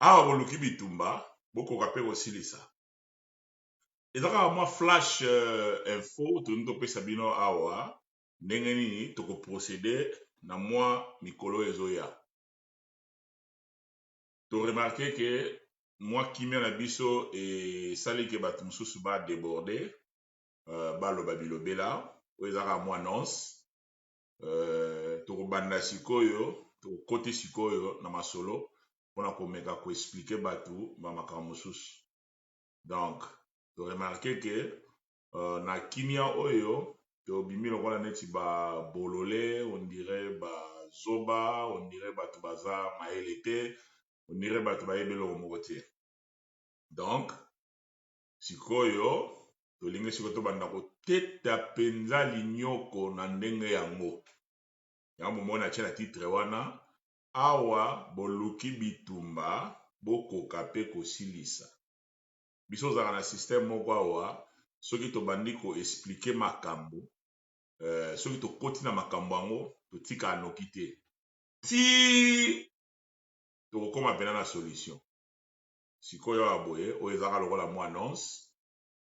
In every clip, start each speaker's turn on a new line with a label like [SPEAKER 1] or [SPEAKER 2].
[SPEAKER 1] awa boluki bitumba bokoka mpe kosilisa ezaka mwa flash info tolingi topesa bino awa ndenge nini tokoprocede na mwa mikolo ezoya toremarke ke mwa kimia na biso esali ke bato mosusu badeborde baloba bilobela oyo ezaka mwa nonce tokobanda sikoyo tokokoti sikoyo na masolo mpona komeka koexplike bato bamakambo mosusu donc toremarke ke na kimia oyo tobimi lokola neti babolole ondire bazoba ondire bato baza mayele te ondire bato bayebi eloko moko te donc sikoyo tolingi sikoyo tobanda koteta mpenza linyoko na ndenge yango bomona atie na titre wana awa boluki bitumba bokoka mpe kosilisa biso ozalaka na systeme moko awa soki tobandi koexplike makambo soki tokoti na makambo yango totika anoki te ti tokokoma pena na solution sikoyo awa boye oyo ezaka lokola mwa annonce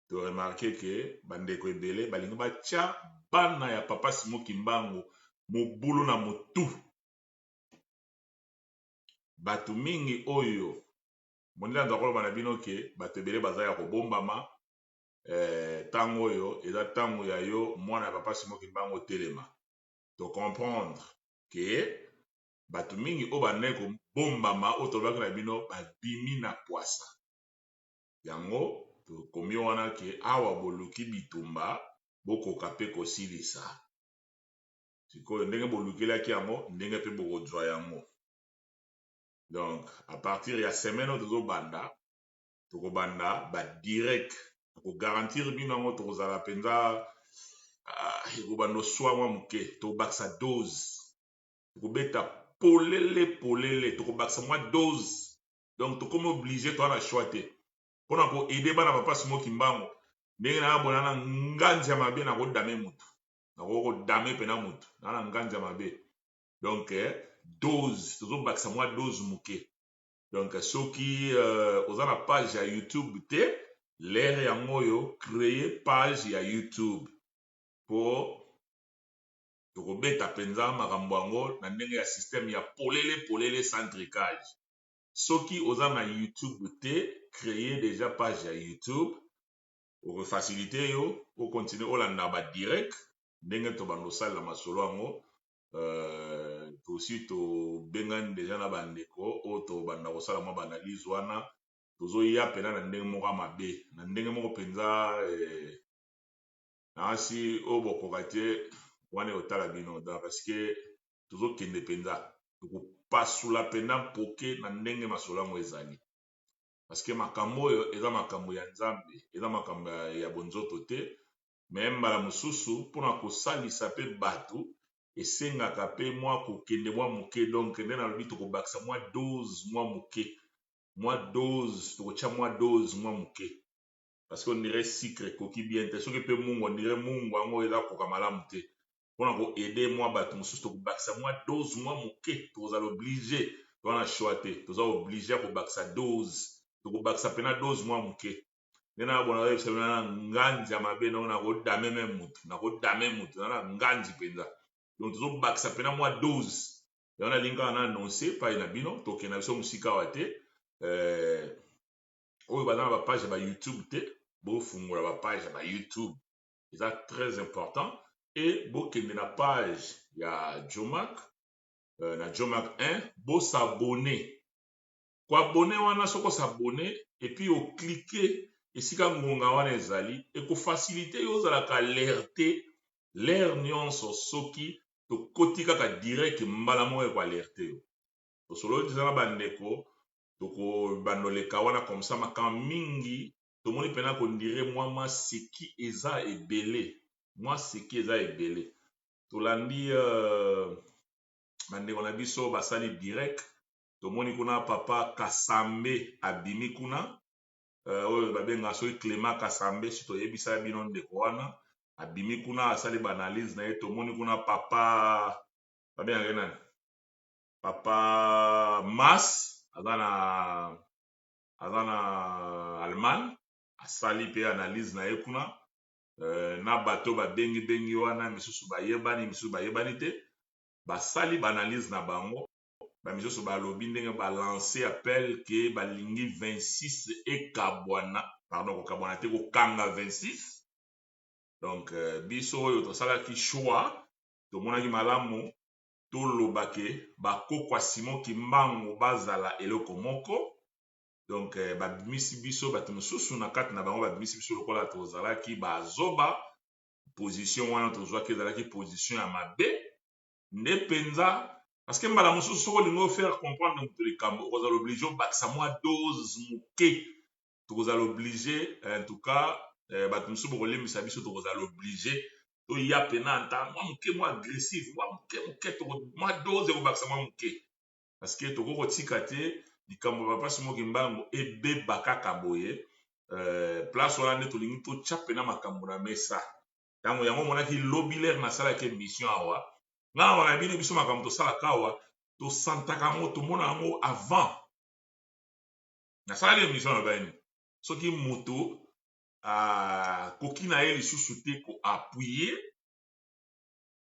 [SPEAKER 1] toremarke ke bandeko ebele balingi batya bana ya papa Simoki Mbangu mobulu na motu bato mingi oyo mondela ndo akoloba na bino ke bato ebele baza ya kobombama ntango oyo eza ntango ya yo mwana ya papa Simoki Mbangu telema to comprendre ke bato mingi oyo bandai kobombama oyo tolobaki na bino babimi na poasa yango tokomi wana ke awa boluki bitumba bokoka mpe kosilisa sikoyo ndenge bolukelaki yango ndenge mpe bokozwa yango donc à partir ya semaine oyo tokobanda badirect tokogarantir bino yango tokozala mpenza ekobanda oswa mwa moke tokobakisa dose tokobeta polele tokobakisa mwa dose donc tokomi oblige toa na choix te mpona koede bana papa Simoki Mbangu ndenge nayabona na nganzi ya mabe na kodame mutu nakokodame mpena mutu na nganzi ya mabe donc dose tozobakisa mwa dose moke donc soki oza na page ya YouTube te lere yango oyo créer page ya YouTube po tokobeta mpenza makambo yango na ndenge ya système ya polele sans tricage soki oza na YouTube te créer déjà page ya YouTube okofacilite yo okontinue olanda badirect ndenge tobanda osalela masolo yango tosi tobengani deja na bandeko oyo tobanda kosala mwa baanalyse wana tozoya mpena na ndenge moko ya mabe na ndenge moko mpenza nasi oyo bokoka te wana otala bino da parceke tozokende mpenza tokopasula mpenza mpoke na ndenge masolo yango ezali parceke makambo oyo eza makambo ya nzambe eza makambo ya bonzoto te me mbala mosusu mpona kosalisa mpe bato esengaka mpe mwa kokende mwa moke donc nde nalobi tokobakisa mwa dose mwa moke mwa dose tokotya mwa dose mwa moke parceke ondire sucre ekoki bien te soki mpe mungu ondire mungu yango eza koka malamu te mpona koede mwa bato mosusu tokobakisa mwa dose mwa moke tokozala oblige toza na choix te toza oblige ya kobakisa dose tokobakisa mpena dose mwa moke nde nayabona oyebisa bino na nganzi ya mabe nao nakodame me mutu na nganzi mpenza donc tozobakisa mpena mwa dose yango nalingi kaka na annonce pai na bino tokenda biso mosika awa te oyo baza na bapage ya bayoutube te bofungola bapage ya bayoutube eza très important e bokende na page ya Jomak na Jomak 1 bosabone koabone wana soko osabone epuis oklike esika ngonga wana ezali ekofacilite yo ozalaka alerte lere nyonso soki tokoti kaka direct mbala moko ekoalerte yo tosololi teza na bandeko tokobandoleka wana komsa makambo mingi tomoni mpena kondire mwa seki eza ebele tolandi bandeko na biso basali direct tomoni kuna papa Kasambe abimi kuna oyo babenga soki Clément Kasambe si toyebisa bino ndeko wana abimi kuna asali baanalyse na ye tomoni kuna papa babengaka nani papa Mas aza na aza na Allemagne asali pe analyse na ye kuna na bato babengi wana misusu bayebani misusu bayebani te basali baanalyse na bango bamisusu balobi ndenge balancer appel ke balingi 26 ekabwana pardon kokabwana te kokanga 26 donc biso oyo tosalaki choix tomonaki malamu toloba ke bakokwa Simon Kimbangu bazala eloko moko donc babimisi biso bato mosusu na kati na bango babimisi biso lokola tozalaki bazoba position wana tozwaki ezalaki position ya mabe nde mpenza parce que mbala mosusu soki olingi ofaire comprendre moto likambo okozala oblige obakisa mwa dose moke tokozala oblige en tout cas bato mosusu bokolembisa biso tokozala oblige toya pena nta mwa moke mwa agressive mwa moke mwa dose ekobakisa mwa moke parce que tokoki kotika te likambo Papa Simon Kimbangu ebeba kaka boye place wana nde tolingi totya pena makambo na mesa ntango yango monaki lobilere nasalaki émission awa nga wana bino biso makambo tosalaka awa tosantaka yango tomona yango avant nasalaki émission na bani soki moto koki na ye lisusu te koappuye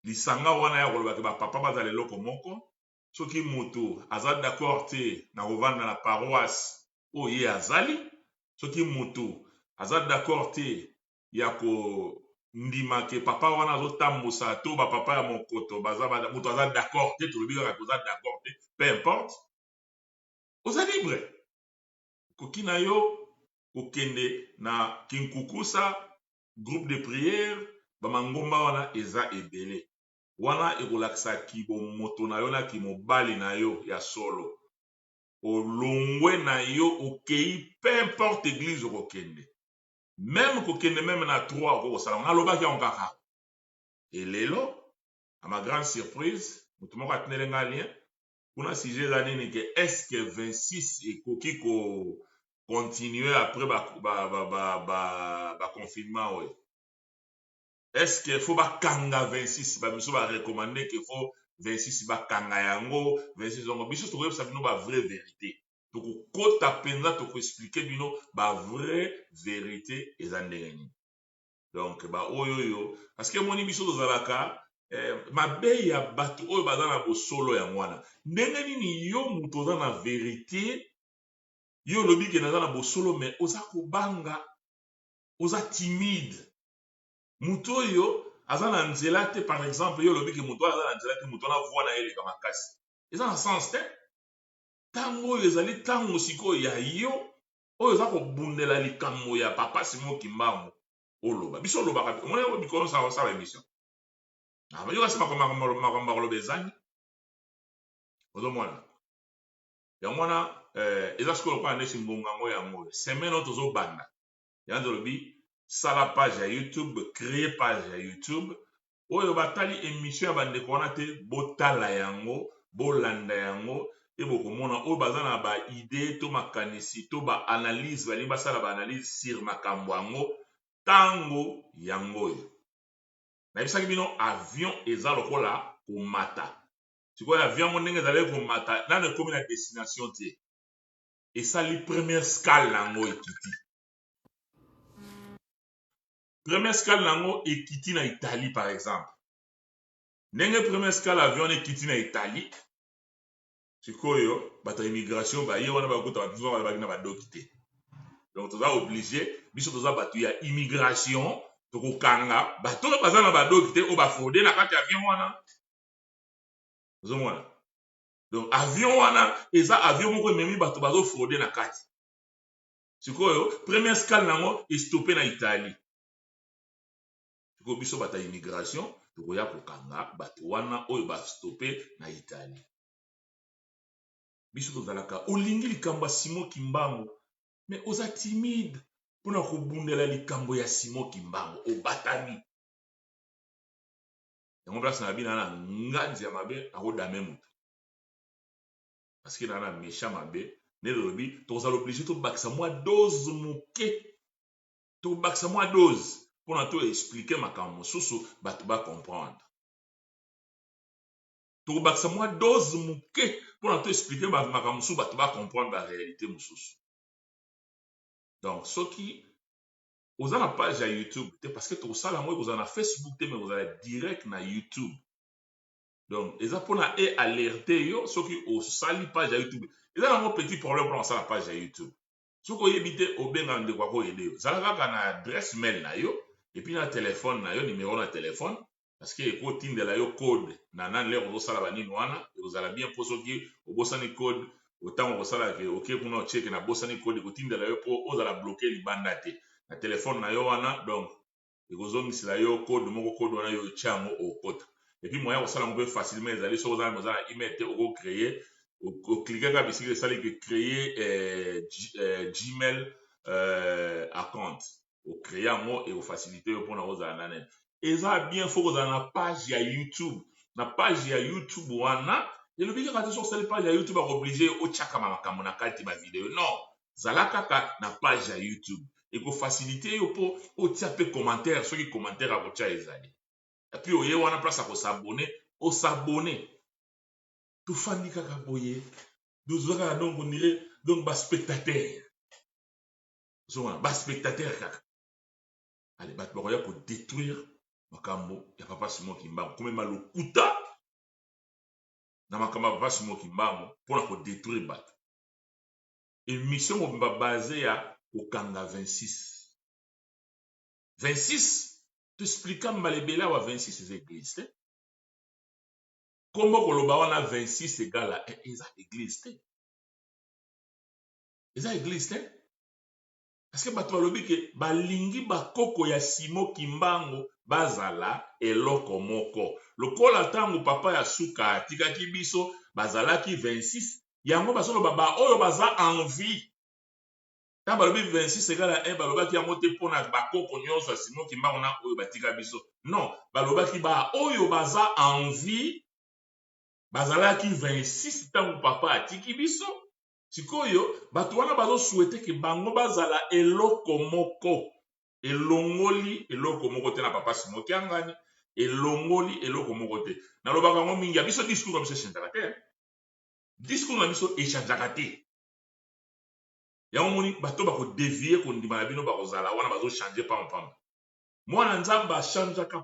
[SPEAKER 1] lisanga wana ya kolobaki bapapa bazala eloko moko soki moto aza d'accord te na kovanda na paroisse oyo ye azali soki moto aza d'accord te ya kondima ke papa wana azotambusa to bapapa ya mokoto moto aza d'accord te tolobi kaka koza d'accord te peu importe oza libre koki na yo kokende na kinkukusa groupe de prière bamangomba wana eza ebele wana ekolakisa kibomoto na yo na kimobali na yo ya solo olongwe na yo okei peu importe église okokende même kokende même na 3 okokosala nalobaki yango kaka elelo à ma grande surprise moto moko atineli nga lien kuna sujet eza nini ke est-ce que 26 ekoki continuer après confinement oyo est-ce que faut bakanga 26 bamiso barecommande ke faut 26 bakanga yango 26 yango biso tokoyebisa bino vraie vérité tokokota mpenza tokoexplike bino vraie vérité eza ndenge nini donc oyo parce que moni biso tozalaka mabe ya bato oyo baza na bosolo yango wana ndenge nini yo moto oza na vérité yo olobi ke naza na bosolo mais oza kobanga oza timide moto oyo aza na nzela te par exemple yo olobi ke moto aza na nzela te moto wana voi na ye eleka makasi eza na sens te ntango oyo ezali ntango sikoyo ya yo oyo eza kobundela likambo ya Papa Simon Kimbangu oloba biso olobaka omona bikolo osala émission yokasi makambo akoloba ezangi ozomona yango wana eza sikoyo lokola neti ngongango yango semaine oyo tozobanda yango tolobi sala page ya YouTube créer page ya YouTube oyo batali émission ya bandeko wana te botala yango bolanda yango ebokomona oyo baza na baide to makanisi to baanalyse balingi basala baanalyse sur makambo yango ntango yango oyo nayebisaki bino avion eza lokola komata sikoyo avion yango ndenge ezali komata nano ekomi na destination te esali première scale nango ekiti première scale nango ekiti na Italie par exemple ndenge première scale avion ekiti na Italie sikoyo bato ya immigration baye wana bakota bato baki na badoki te donc toza obligé biso toza bato ya immigration tokokanga bato oyo baza na badoki te oyo bafraude na kati ya avion wana ozomona donc avion wana eza avion moko ememi bato bazofraude na kati sikoyo première scale nango estope na Italie sikoyo biso bato ya immigration tokoya kokanga bato wana oyo bastope na Italie biso tozalaka olingi likambo ya Simon Kimbangu mais oza timide mpona kobundela likambo ya Simon Kimbangu obatami yango place na bina na nganzi ya mabe akodame moto parce que na méchant mabe nde lobi tokozala oblige tobakisa mwa dose moke tobakisa mwa dose mpona to explique makambo mosusu bato bacomprendre tokobakisa mwa dose moke mpona to explique makambo mosusu bato bacomprendre baréalité mosusu Donc soki oza na page ya YouTube te parce que tosala yango kozala na Facebook te mais kozala direct na YouTube. Donc eza mpona alerte yo soki osali page ya YouTube. Eza nango petit problème mpona kosala page ya YouTube. Soki oyebi te obenga ndeko akoyede yo. Zala kaka na adresse mail na yo epuis na telefone na yo, numéro na telefone, parce que ekotindela yo code na nani lelo ozosala banini wana ekozala bien mpo soki obosani code otango kosalaka oke kuna ocheke na bosani code ekotindela yo mpo ozala bloke libanda te na telefone na yo wana. Donc ekozongisela yo code moko, code wana yo otya yango okota. Epuis moyen kosala yango mpe facilement ezali soki ozala na email te okocreye oklikaka bisika esali ke créer Gmail account ocreye yango ekofacilite yo mpona kozala na nene. Eza bien fo kozala na page ya YouTube. Na page ya YouTube wana elobi kaka te soki osali page ya YouTube akooblige otyakama makambo na kati bavideo. Non, zala kaka na page ya YouTube ekofacilite yo mpo otya mpe commentaire soki commentaire akotya ezali. Epuis oye wana place akosabone osabone. Tofandi kaka boye tozwaka donc on dirait donc baspectateur ozomona baspectateur kaka. Ale bato bakoya kodétruire makambo ya Papa Simon Kimbangu komema lokuta na makambo ya Papa Simon Kimbangu mpona kodétruire bato. Émission mobimba basé ya kokanga 26 toexplika malebela wa 26 eza église te. Kombo koloba wana 26 egala eza église te. Eza église te. Parce que bato balobi ke balingi bakoko ya Simon Kimbangu bazala eloko moko. Lokola ntango papa ya suka atikaki biso bazalaki 26 yango bazoloba ba oyo baza en vie. Ntango balobi 26 egala 1 balobaki yango te mpona bakoko nyonso ya Simon Kimbangu na oyo batika biso. Non, balobaki ba oyo baza en vie bazalaki 26 ntango papa atiki biso. Sikoyo bato wana bazosouhaite ke bango bazala eloko moko. Elongoli eloko moko te na Papa Simon Kiangani, elongoli eloko moko te. Nalobaka ngo mingi ya biso discours na biso echangeaka te. Discours na biso echangeaka te. Yango moni bato bakodevie kondima na bino bakozala wana bazochange pamba. Mwana nzambe achangeaka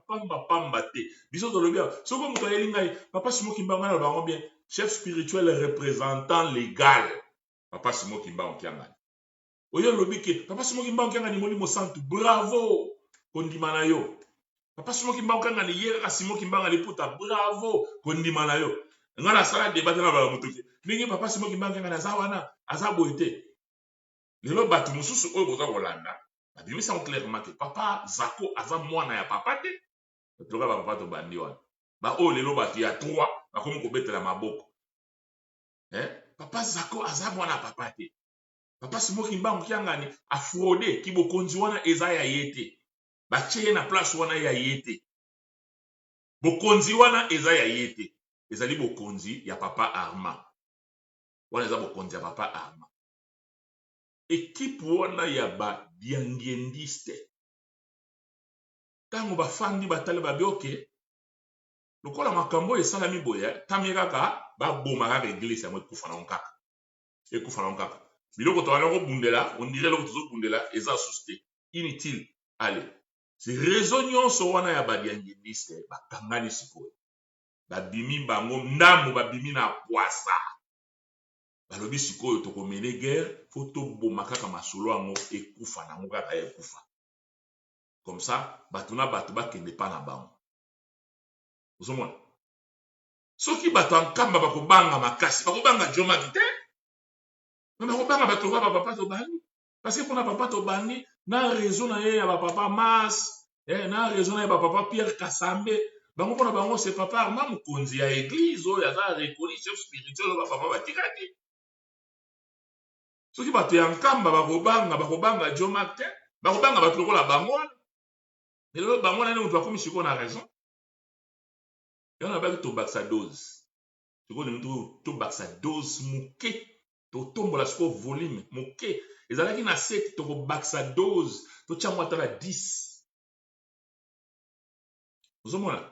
[SPEAKER 1] pamba te. Biso tolobi soko moto ayeli ngai Papa Simon Kimbangu na bango bien chef spirituel représentant légal Papa Simon Kimbangu Kiangani. Oyo lobi ke Papa Simon Kimbangu Kiangani molimo santu bravo kondima na yo. Papa Simon Kimbangu Kiangani yera Simon Kimbangu aliputa bravo kondima na yo. Ngana sala débat na bala mutuki. Ningi Papa Simon Kimbangu Kiangani azawana azaboite. Lelo batu mususu oyo boza kolanda. Babimisa clairement que papa Zako aza mwana ya papa te. Toka ba papa to bandi wana. Ba o lelo batu ya 3 bakomi kobetela maboko. Papa Zako aza mwana papa te. Papa Simon Kimbangu Kiangani afraude ki bokonzi wana eza ya yete. Batie na place wana ya yete. Bokonzi wana eza ya yete. Ezali bokonzi ya papa Arma. Wana eza bokonzi ya papa Arma. Équipe wana ya ba biangiendiste. Tango bafandi batale babioke. Lokola makambo esalami boya, tamye kaka baboma kaka église yango ekufa na nkaka. Ekufa na nkaka. Biloko to aloko bundela, on dirait loko tozo bundela eza susté. Inutile. Allez. C'est raison nyonso wana ya ba biangiendiste bakangani sikoyo. Babimi bango ndambo babimi na poisa. Balobi sikoyo tokomene guerre, faut toboma kaka masolo yango ekufa nango kaka ekufa. Comme ça, batuna batu bakende pa na bango. Ozomona. Soki batu ankamba bakobanga makasi, bakobanga joma kite. Mais bakobanga batu ba papa to bani. Parce que pona papa to bani na raison na ye ya ba papa Mas, na raison na ye ba papa Pierre Kasambe. Bango pona bango c'est papa Arma mokonzi ya église oyo aza reconnu chef spirituel ba papa batikaki. Soki batu ya nkamba bakobanga joma te, bakobanga batu lokola bango. Lelo bango na mutu akomi siko na raison. Yana baki to baksa dose. Siko ni mutu to baksa dose muke. To tombola siko volume muke. Ezalaki na 7 to baksa dose. To chamwa tala 10. Ozomona.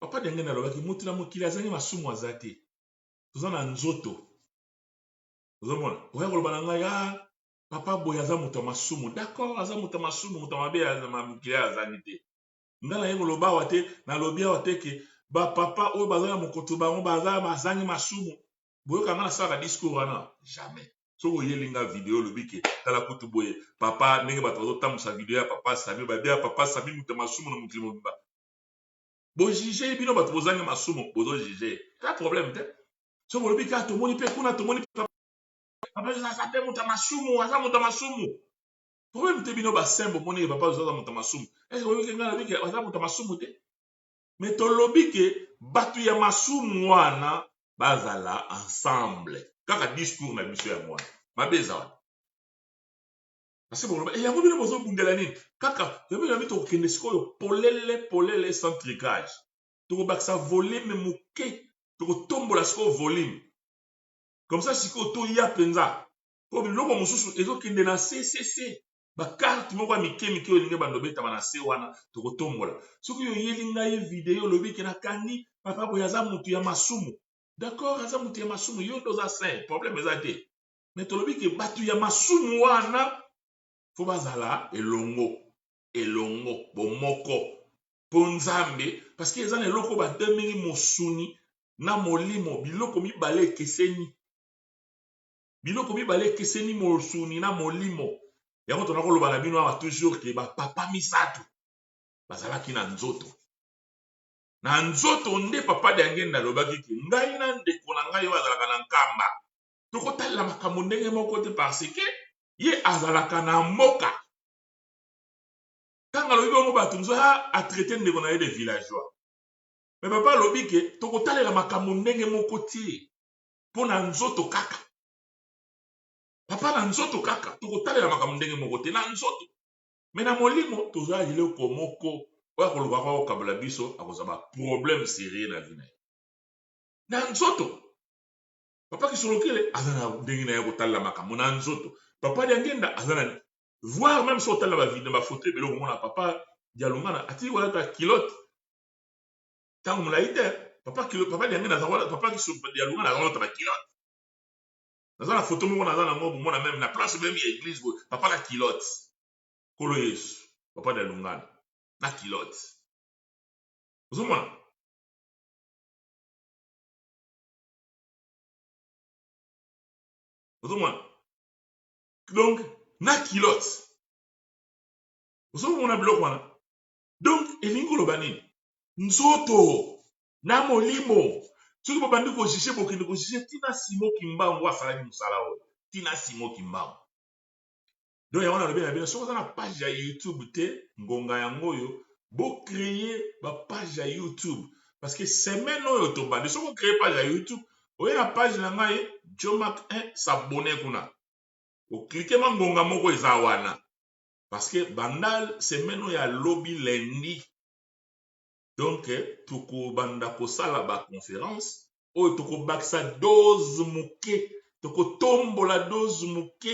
[SPEAKER 1] Papa denge na lobaki mutu na mukili azangi masumu azate. Tozana nzoto. Ozomona. Oya koloba na ngai papa boye aza moto masumu d'accord aza moto masumu moto mabe mokili azali te nga na ye koloba awa te nalobi awa te ke bapapa oyo baza na mokoto bango baza bazangi masumu boyoka nga nasalaka discours wana jamais soki oyeli nga video olobi ke tala kutu boye papa ndenge bato bazotambusa video ya papa sami babia papa sami moto masumu na mokili mobimba bojuge bino bato bozangi masumu bozojuge ta problème te soki olobi kaka tomoni mpe kuna tomoni papa aza mpe moto masumu aza moto masumu problème te bino basembo omoni papa aza moto masumu ese oyoki nga lobi ke aza moto masumu te me tolobi ke bato ya masumu wana bazala ensemble kaka discours na biso ya mwana mabe eza wana parce que yango bino bozobundela nini kaka yabi tokokende sikoyo polele sans tricage tokobakisa volume moke tokotombola sikoyo volume comme ça sikoyo toya mpenza po biloko mosusu ezokende na ccc bakarte moko ya mike oyo elingi bando betama na se wana tokotombola soki oyeli ngai video olobi ke nakangi papa boye aza motu ya masumu d'accord aza motu ya masumu yo toza sain problème eza te me tolobi ke bato ya masumu wana fo bazala elongo bomoko mpo nzambe parce que eza na eloko bademeli mosuni na molimo biloko mibale ekeseni mosuni na molimo yango tona koloba na bino awa toujours ke bapapa misato bazalaki na nzoto nde papa Diangenda alobaki ke ngai na ndeko na ngai oyo azalaka na nkamba tokotalela makambo ndenge moko te parce ke ye azalaka na mboka ntango alobi bongo bato nzo atraite ndeko na ye de villageois me papa alobi ke tokotalela makambo ndenge moko te mpo na nzoto kaka papa na nzoto kaka tokotalela makambo ndenge moko te na nzoto me na molimo tozala eloko moko oyo akolobaka okokabola biso akozwa baproblème sérieux na vie na ye na nzoto papa Kisolokele aza na ndenge na ye kotalela makambo na nzoto papa Diangenda aza na voir même so otalela bavideo bafoto ebele okomona papa Dialungana atiki kolata kilote ntango molai te papa Diangenda papa Dialungana aza kolata bakilote naza na foto moko naza nango bomona meme na place meme ya église boye papa na kilote kolo Yesu papa Dialungana na kilote ozomona donc na kilote ozomona biloko wana donc elingi koloba nini nzoto na molimo soki bobandi kojuge bokende kojuge tina Simon Kimbangu asalaki mosala oyo tina Simon Kimbangu donc yango nalobi na bino soki oza na page ya YouTube te ngonga yango oyo bocreye bapage ya YouTube parce que semaine oyo tobandi soki ocreye page ya YouTube oye na page na ngai Jomac 1 s'abonner kuna oklike ma ngonga moko eza wana parce que bandal semaine oyo alobi lundi donc tokobanda kosala baconférence oyo tokobakisa dose moke tokotombola dose moke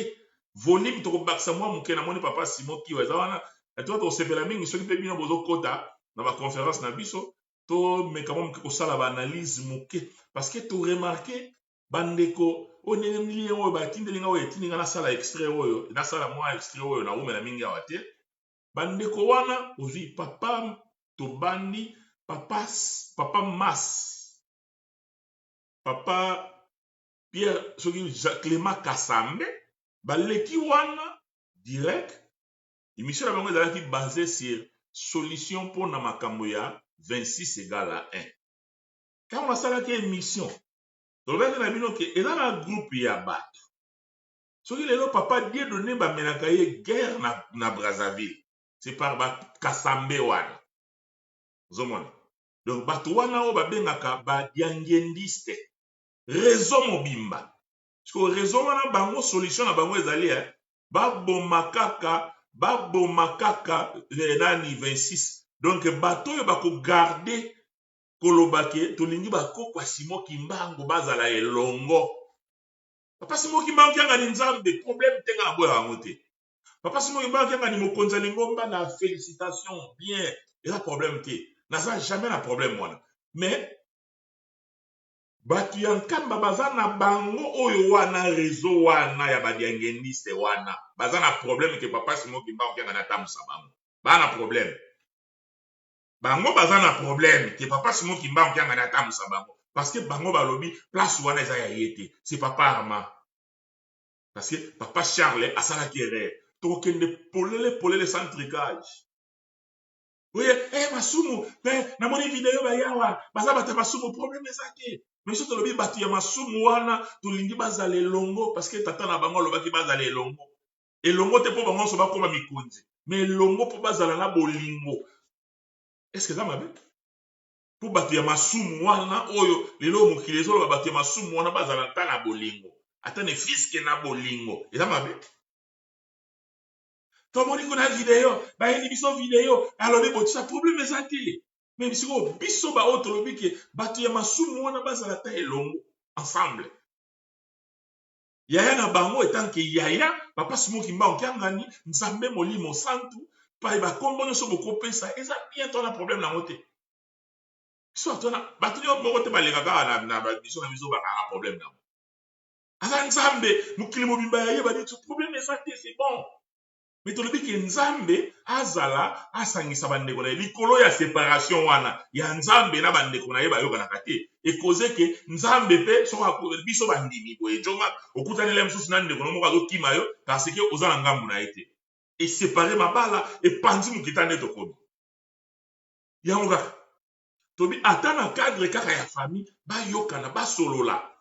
[SPEAKER 1] volume tokobakisa mwa moke namoni papa Simon Kiwa eza wana atoka tosepela mingi soki mpe bino bozokota na baconférence na biso tomeka mwa moke kosala baanalyse moke parce que toremarke bandeko oyo ndenge milie oyo batindelinga oyo etindinga nasala extrait oyo nasala mwa extrait oyo naumela mingi awa te bandeko wana ozwi papa tobandi papa papa Pierre soki Clément Kassambe baleki wana direct émission na bango ezalaki basé sur solution mpona makambo ya 26 égale à 1 ntango nasalaki émission tolobaki na bino ke eza na groupe ya bato soki lelo papa Dieudonné bamenaka ye guerre na Brazzaville c'est par Kassambe wana ozomona donc bato wana oyo babengaka badiangendiste réseau mobimba parce que réseau wana bango solution na bango ezali baboma kaka nani 26 donc bato oyo bakogarde kolobake tolingi bakokwa Simon Kimbangu bazala elongo papa Simon Kimbangu kianga ni nzambe problème tenga na boya yango te papa Simon Kimbangu kianga ni mokonzi lingomba na félicitation bien eza problème te naza jamais na problème wana mais Batu ya nkamba baza na bango oyo wana réseau wana ya badiangeniste wana. Baza na problème ke papa Simon Kimbangu kianga na tamusa bango. Ba na problème. Bango baza na problème ke papa Simon Kimbangu kianga na tamusa bango. Parce que bango balobi place wana eza ya yete. C'est papa Arma. Parce que papa Charles asala kere. Tokende polele sans tricage. Oui, masumu, namoni video bayawa, baza bata masumu problème ezake. Mais surtout tolobi batu ya masumu wana tolingi bazala elongo parce que tata na bango lobaki bazala elongo. Elongo te po bango so bakoma mikonzi. Mais elongo po bazala na bolingo. Est-ce que ça mabe? Po batu ya masumu wana oyo lelo mokili ezolo batu ya masumu wana bazala ta na bolingo. Ata ne fiske na bolingo. Eza mabe? Tomoni kuna video, bayeli biso video, alobi botisa problème ezate. Mais bisiko biso ba oto lobi ke batu ya masumu wana bazala ta elongo ensemble. Yaya na bango etanke yaya, papa Simon Kimbangu kiangani, nzambe molimo santu, pa ba kombo nyonso bokopesa, eza bien ton problème na ngote. So tona batu yo moko te balenga kaka na biso na biso ba problème na. Asa nzambe mukili mobimba yaya ba dit problème ezate, c'est bon. Mais tolobi ke nzambe azala asangisa bandeko na likolo ya séparation wana ya nzambe na bandeko na ye bayokanaka te ekoze ke nzambe pe soko biso bandimi boye jonga okutanela mosusu na ndeko na moko azokima yo parce que oza na ngambu na ye te esepare mabala epanzi mokita nde tokomi yango kaka tobi ata na cadre kaka ya famille bayokana basolola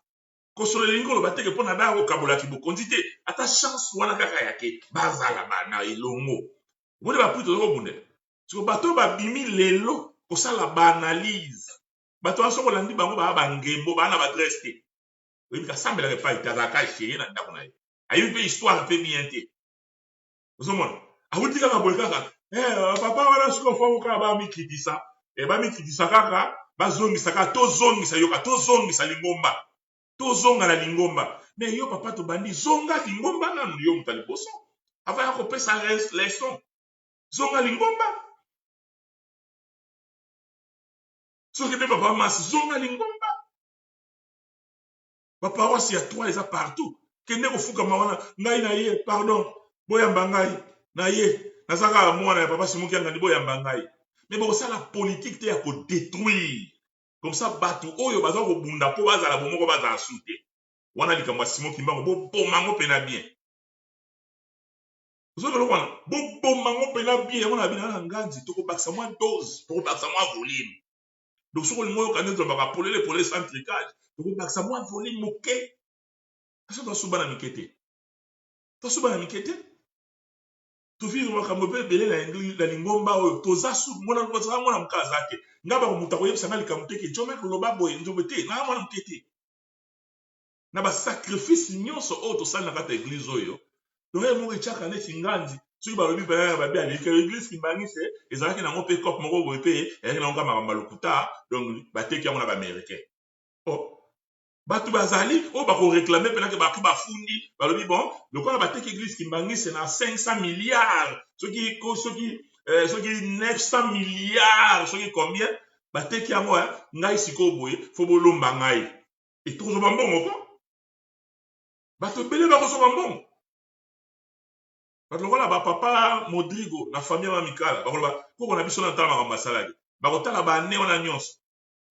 [SPEAKER 1] kosolo lingo lo bateke pona ba ko kabola ki bokonzi te ata chance wana kaka yake bazala bana elongo mone ba puto ko bunde so bato ba bimi lelo kosala ba analyse bato asoko landi bango ba ngembo bana ba adresse te oui ka sambela ke pa itaza ka chérie na ndako na ye ayi pe histoire pe bien te ozomona awuti kaka boye kaka papa wana siko fo ka ba mi kitisa ba mi kitisa kaka bazongisa ka tozongisa yoka tozongisa lingomba tozonga na lingomba mais yo papa to bandi zonga lingomba nanu yo mutali boso avant ya kopesa leçon zonga lingomba soki pe papa masi zonga lingomba papa wasi ya toi eza partout kende kofukama wana ngai na ye pardon boyamba ngai na ye nazaka mwana ya papa Simon Kimbangu boyamba ngai mais bokosala politique te ya kodétruire comme ça bato oyo baza kobunda po bazala bomoko bazala sute wana likambo ya Simon Kimbangu bobomango pena bien ozokelo wana bobomango pena bien yango na bina na nganzi tokobakisa mwa dose tokobakisa mwa volume donc soko lingo yoka nde tolobaka polele sans tricage tokobakisa mwa volume moke aso tosuba na mike te tosuba na mike te tofiri makambo mpe ebele na lingomba oyo toza su mwana moka aza te nga bakomuta koyebisa nga likambo te ke jome koloba boye nzombe te nga mwana moke te na basacrifice nyonso oyo tosali na kati ya eglize oyo toye moko etiaka neti nganzi soki balobi mpenaka babe aleki eglize Kimbangise ezalaki nango mpe cope moko boye mpe ezalaki nango kaka makambo ya lokuta donc bateki yango na baaméricain bato bazali oyo bakoreklame mpenake baki bafundi balobi bon lokola bateki eglize Kimbangise na 500 milliards soki 900 milliards soki combien bateki yango ngai sikoyo boye fo bolomba ngai etokozoma mbongo ko bato ebele bakozoma mbongo bato lokola bapapa Modrigo na famille ya Mikala bakoloba koko na biso na ntala makambo asalaki bakotala bane wana nyonso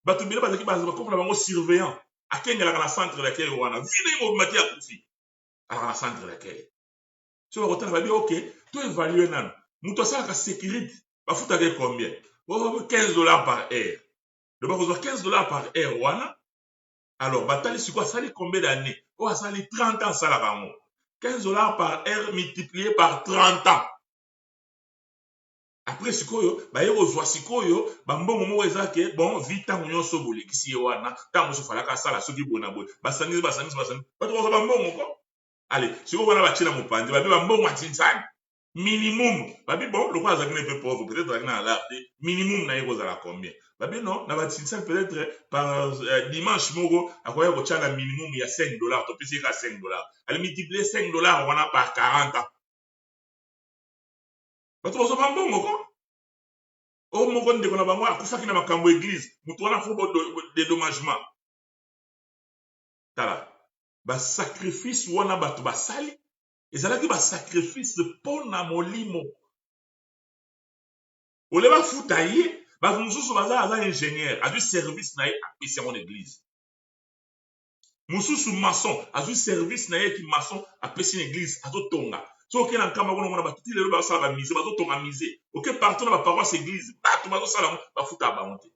[SPEAKER 1] bato ebele bazalaki bakoko na bango surveillant akengelaka na centre d'accueil wana vile mobimaki ya kufi alaka na centre d'accueil so bakotala babi ok to évalue nano moto asalaka sécurité bafutaka combien $15 par heure donc bakozwa $15 par heure wana alors batali sikoyo asali combien d'années oyo asali 30 ans asalaka yango $15 par heure multiplié par 30 ans après sikoyo baye kozwa sikoyo bambongo moko eza ke bon vi ntango nyonso bolekisi ye wana ntango nyonso falaka asala soki boye na boye basangisi bato kozwa bambongo ko ale sikoyo wana batie na mopanzi babe bambongo atinsani minimum babi bon lokola azalaki na mpe pauvre peut-être azalaki na alar te minimum na ye kozala combien babi non na batinsani peut-être par dimanche moko akoya kotia na minimum ya $5 topesi ye ka $5 ale multiplier $5 wana par 40 ans bato kozwa bambongo ko oyo moko ndeko na bango akufaki na makambo église moto wana fo dédommagement tala basacrifice wana bato basali ezalaki basacrifice mpo na molimo ole bafuta ye bato mosusu aza ingénieur azwi service na ye apesi yango na église mosusu maçon azwi service na ye ki maçon apesi na église azotonga so oke na nkamba kuna mona bato ti lelo bazosala bamise bazotonga mise oke partout na baparoisse église bato bazosala yango bafuta bango te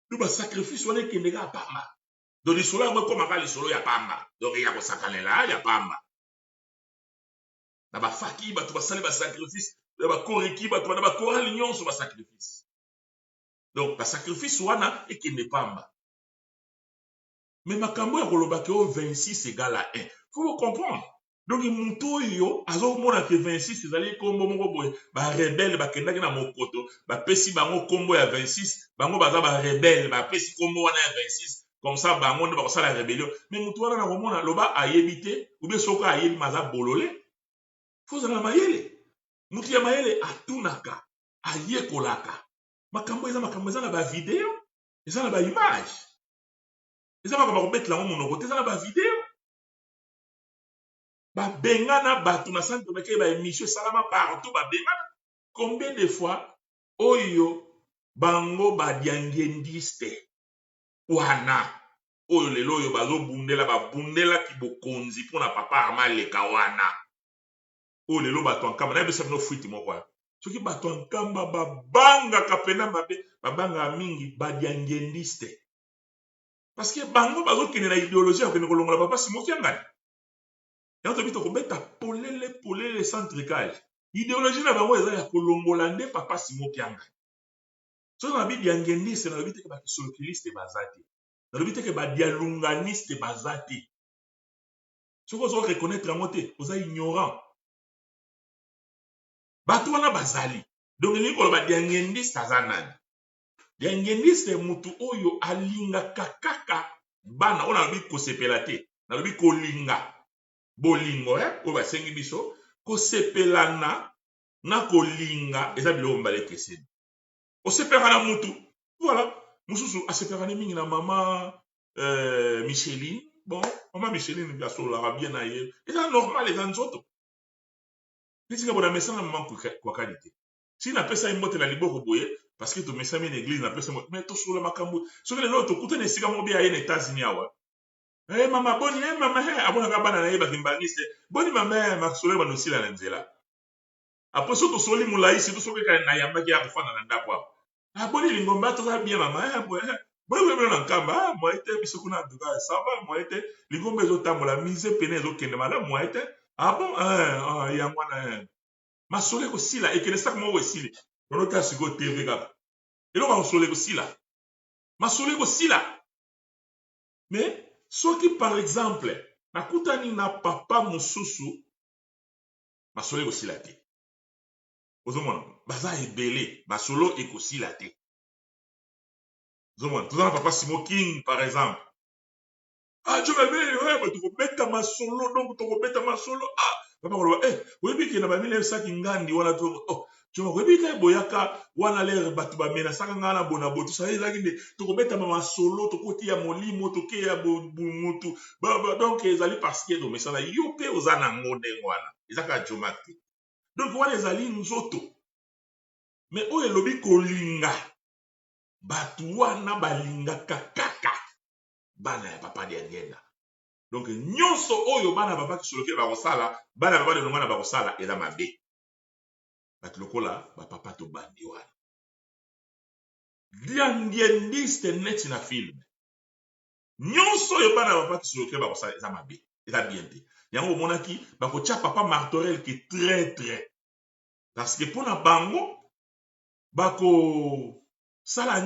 [SPEAKER 1] do basacrifice wana ekendeka ya pamba donc lisolo yango ekomaka lisolo ya pamba donc ya kosakanela ya pamba na bafaki bato basali basacrifice na bakoreki bato bana bakorali nyonso basacrifice donc basacrifice wana ekende pamba mais makambo ya kolobaki oyo 26 égale à 1 faut comprendre donc moto oyo azomona ke 26 ezali kombo moko boye barebele bakendaki na mokoto bapesi bango kombo ya 26 bango baza barebele bapesi kombo wana ya 26 comme ça bango nde bakosala rébellion mais moto wana na komona loba ayebi te oubien soko ayebi maza bolole fozala na mayele moto ya mayele atunaka ayekolaka makambo eza na bavideo eza na baimage eza makambo bakobetela yango monoko te eza na bavideo babengana bato na centre meke baémission esalama partout babengana combien de fois oyo bango badiangendiste wana oyo lelo oyo bazobundela babundelaki bokonzi mpona papa arma leka wana oyo lelo bato ya nkamba nayebisa bino fuiti moko soki bato ya nkamba babangaka pena mabe babangaka mingi badiangendiste parce que bango bazokende na idéologie ya kokende kolongola papa simoki yangani yango tobi tokobeta polele centricage idéologie na bango eza ya kolongola nde papa simoki yangani soki na bidiangendiste nalobi teke bakisolokiliste baza te nalobi teke badialunganiste baza te soki ozo reconnaître yango te oza ignorant bato wana bazali donc elingi koloba diangendiste aza nani diangendiste mutu oyo alingaka kaka bana oyo nalobi kosepela te nalobi kolinga bolingo oyo basengi biso kosepelana na kolinga eza biloko mibale ekeseni osepelaka na mutu voilà mosusu asepelaka mingi na mama Micheline bon mama Micheline asololaka bien na ye eza normal eza nzoto netinga bona mesana mama kwakali te si napesa ye mbote na liboko boye parce que tomesami na église napesa mbote mais tosolola makambo soki lelo tokutana esika moko be aye na États-Unis awa mama boni mama abonaka bana na ye bakimbaniste boni mama masolo banosila na nzela apres so tosoli molai si tosoki na yambaki ya kofanda na ndako awa boni lingomba toza bien mama boyebelo na nkamba moye te biso kuna duka sava moye te lingomba ezotambola mise pene ezokende malamu moye te bon yango wana masolo ekosila ekende saka moko esili onota sikoyo tv kaka eloko masolo ekosila masolo ekosila mais soki par exemple nakutani na papa mosusu masolo ekosila te ozomona baza ebele masolo ekosila te ozomona toza na papa Simo King par exemple tokobeta masolo donc tokobeta masolo papa koloba oyebi ke na bamile esaki ngandi wana oyebi te boyaka wana lere bato bamenasaka ngai na bona boto sa ezalaki nde tokobetama masolo tokotia molimo tokeya mutu donc ezali parce que tomesana yo mpe oza nango ndenge wana ezaka jomak te donc wana ezali nzoto mais oyo elobi kolinga bato wana balingaka kaka bana ya papa diangenda donc nyonso oyo bana papa kisoloke bakosala bana papa de nongana bakosala eza mabe bato lokola bapapa to bandi wana diangendiste neti na film nyonso oyo bana papa kisoloke bakosala eza mabe eza bien te yango omonaki bakotia papa Martorell ke traître parce que mpona bango bakosala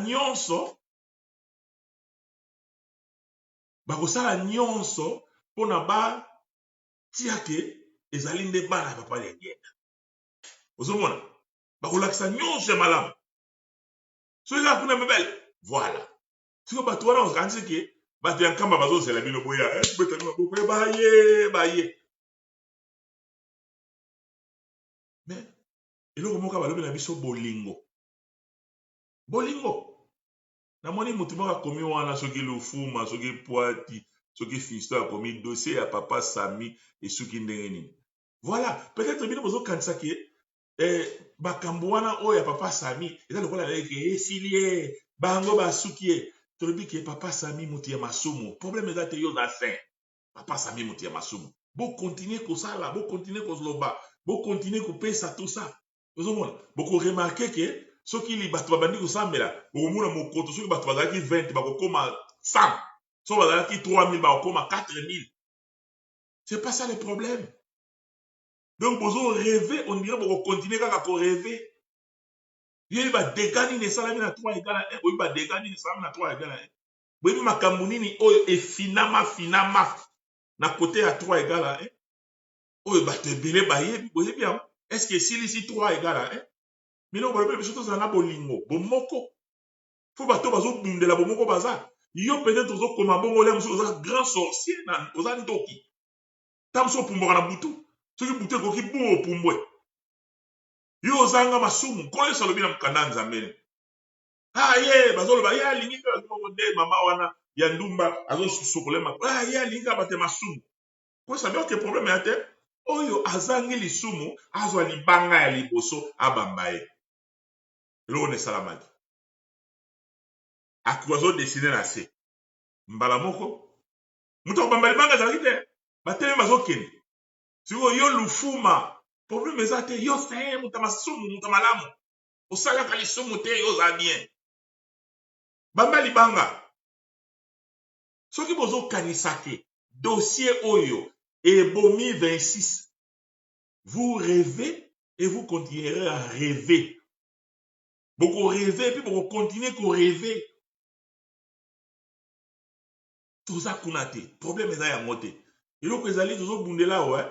[SPEAKER 1] nyonso mpona batia ke ezali nde bana papa diangenda ozomona bakolakisa nyonso ya malamu so eza kuna mebele voilà siko bato wana okanisi ke bato ya nkamba bazozela bino boya betani maboko baye mais eloko moko balobi na biso bolingo namoni motu moko akomi wana soki lufuma soki poati soki fisto akomi dossier ya papa Sami esuki ndenge nini. Voilà, peut-être bino bozokanisa ke bakambo wana oyo ya papa Sami eza lokola ke esili bango basuki ye. Tolobi ke papa Sami moto ya masumu, problème eza te yo za saint. Papa Sami moto ya masumu, bo continuer kosala, bo continuer koloba, bo continuer kopesa tout ça. Ozomona boko remarquer ke soki li bato babandi kosambela bokomona mokoto soki bato bazalaki 20 bakokoma 100, so bazalaki 3000 bakokoma 4000. C'est pas ça le problème. Donc bozo rêver, on dirait boko continuer kaka ko rêver. Yeli ba dégani ne salami na 3 égale 1, oyi ba dégani ne salami na 3 égale 1. Boyi makambo nini oyo efinama na côté ya 3 égale 1. Oyo bato ebele bayebi boyebi yango. Est-ce que s'il ici 3 égale 1? Mais non, on surtout ça na bolingo, bomoko. Faut bato bazo bundela bomoko baza. Yo peut-être ozo koma bongo le muso oza grand sorcier na oza ndoki. Tamso pumboka na butu. Soki butu koki buo pumbwe. Yo ozanga masumu, koyo salobi na mkanda nzambele. Ah ye, bazolo ba ya lingi ka moko de mama wana ya ndumba azo sokolema. Ah ye lingi ka bate masumu. Ko sabe que problème ya te? Oyo azangi lisumu, azwa libanga ya liboso abambaye. Lo ne salamaki. Akwazo dessiner na se. Mbala moko. Muto bamba libanga za kite. Batele mazokeni. Siko yo lufuma. Problème eza te yo fe mutamasumu mutamalamu. Osala ka lisumu te yo za bien. Bamba libanga. Soki bozo kanisake dossier oyo ebomi 26. Vous rêvez et vous continuerez à rêver. Beaucoup rêver puis beaucoup continuer à rêver. Tout ça kunate. Problème est ya mote. Eloko ezali tozo bundela ouais.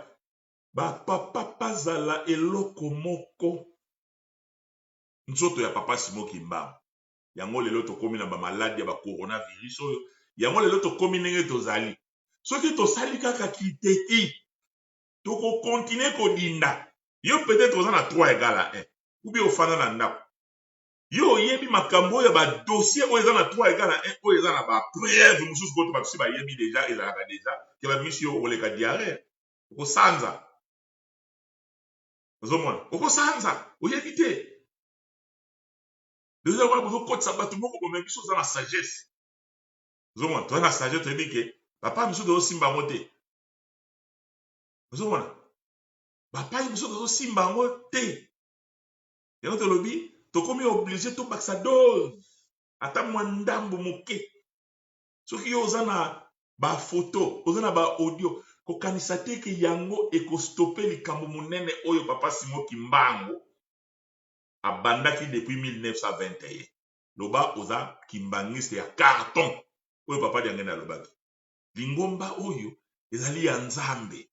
[SPEAKER 1] Ba papa pazala eloko moko. Nzoto ya papa Simo Kimba. Yango lelo tokomi na ba maladi ya ba coronavirus oyo. Yango lelo tokomi ndenge tozali. Soki tosali kaka kiteki. Toko continuer kodinda. Yo peut-être oza na 3 égale à 1. Ou bien ofana na ndako. Yo yebi makambo ya ba dossier oyo eza na 3 égale à 1 oyo eza na ba preuve mususu koto batusi ba yebi déjà ezalaka déjà ke ba mission oleka diarrhée. Oko sanza. Ozomona. Oko sanza. Oyebi te. Déjà wana bozo kotisa bato moko bo biso za na sagesse. Ozomona. To na sagesse to yebi ke papa miso de simba mote. Ozomona. Papa miso de simba mote. Yango te lobi tokomi obligé to baksa dose. Ata mwandambo moke. Soki yo oza na ba photo, oza na ba audio, ko kanisa te ke yango eko stopper likambo munene oyo papa Simo Kimbangu abandaki depuis 1921. Loba oza kimbangiste ya carton oyo papa diangena alobaki. Lingomba oyo ezali ya nzambe.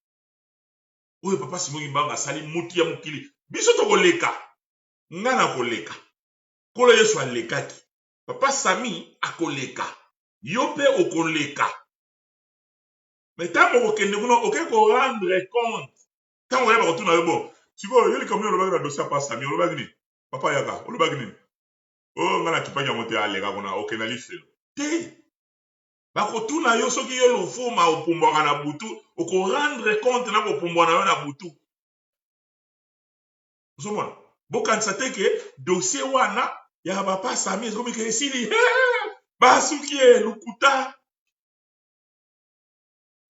[SPEAKER 1] Oyo papa Simo Kimbangu asali muti ya mokili. Biso tokoleka. Ngana koleka. Kolo Yesu alekaki. Papa Sami akoleka. Yo pe okoleka. Mais tant qu'on okende kuna oke ko rendre compte. Tant on yaba kotuna yo bon. Siko yeli kamyo lobaki na dossier Papa Sami lobaki ni. Papa yaka lobaki ni. Oh ngana kipanya mote aleka kuna okena lifelo. Te. Ba kotuna yo soki yo lofuma opumboka na butu, oko rendre compte na kopumboka na yo na butu. Zomona. Bokanisa te ke dossier wana ya Papa Sami ezomi ke esili. Basuki lukuta.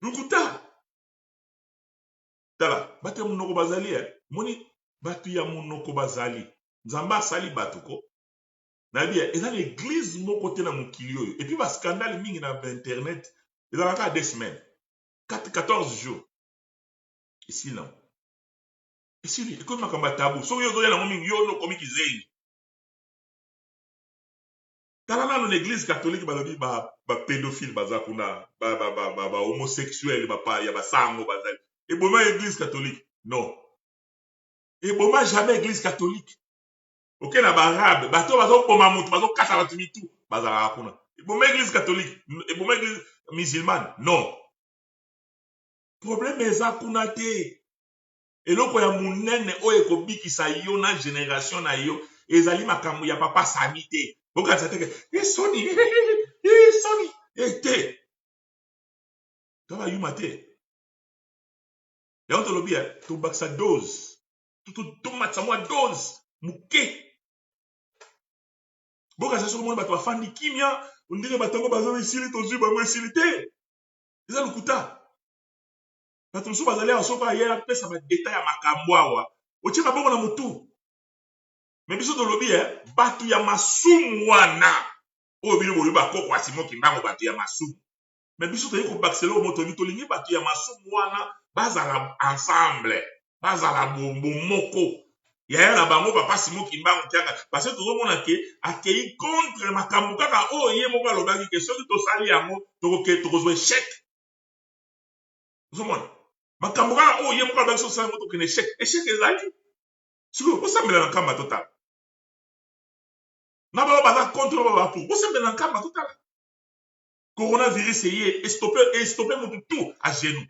[SPEAKER 1] Lukuta. Tala, batu ya munoko bazali moni batu ya munoko bazali. Nzamba sali batuko. Na bien, eza l'église moko te na mokili oyo. Et puis ba scandale mingi na internet, ezalaka 2 semaines. 14 jours. Ici non. Ici lui, écoute makamba tabu. So yo zo ya na mingi yo no komi kizengi. Tala na l'église catholique balobi ba pédophile bazakuna, ba homosexuel ba ya ba sango bazali. Et bon, église catholique. Non. Et bon, jamais église catholique. Ok, na barabe. Bato, bato, poma moutou, bato, kasa batimitou. Bazara akuna. Et bon, église catholique. Et bon, église musulmane. Non. Problème est akuna te. Et loko ya munene oye kobikisa yo na génération na yo. Ezali makambo ya papa Sami te. Boka tsateke. Soni. Soni. Te. taba yuma te yango tolobi tobakisa dose tomatisa mwa dose moke bokasa soki omoni bato bafandi kimia ondire bato yango baza esili tozwi bango esili te eza lokuta bato mosusu bazali awa soki aye apesa badeta ya makambo awa otiaka bongo na motu me biso tolobi bato ya masumu wana oyo bino bolobi bakoko asimoki mbango bato ya masumu me biso toyei kobakisela oyo moto tolingi bato ya masumu wana bazala ensemble bazala bomoko yaya na bango papa simoki mbango tiaka parce tozomona ke akei contre makambo kaka oyo ye moko alobaki ke soki tosali yango tokozwa échec ozomona makambo kaka oyo ye moko alobaki soki tosali yango tokende échec ezali sikoyo osambela na nkamba totala na bao baza contre bao bapo osambela na nkamba totala coronavirus eye estope motu tout à genoux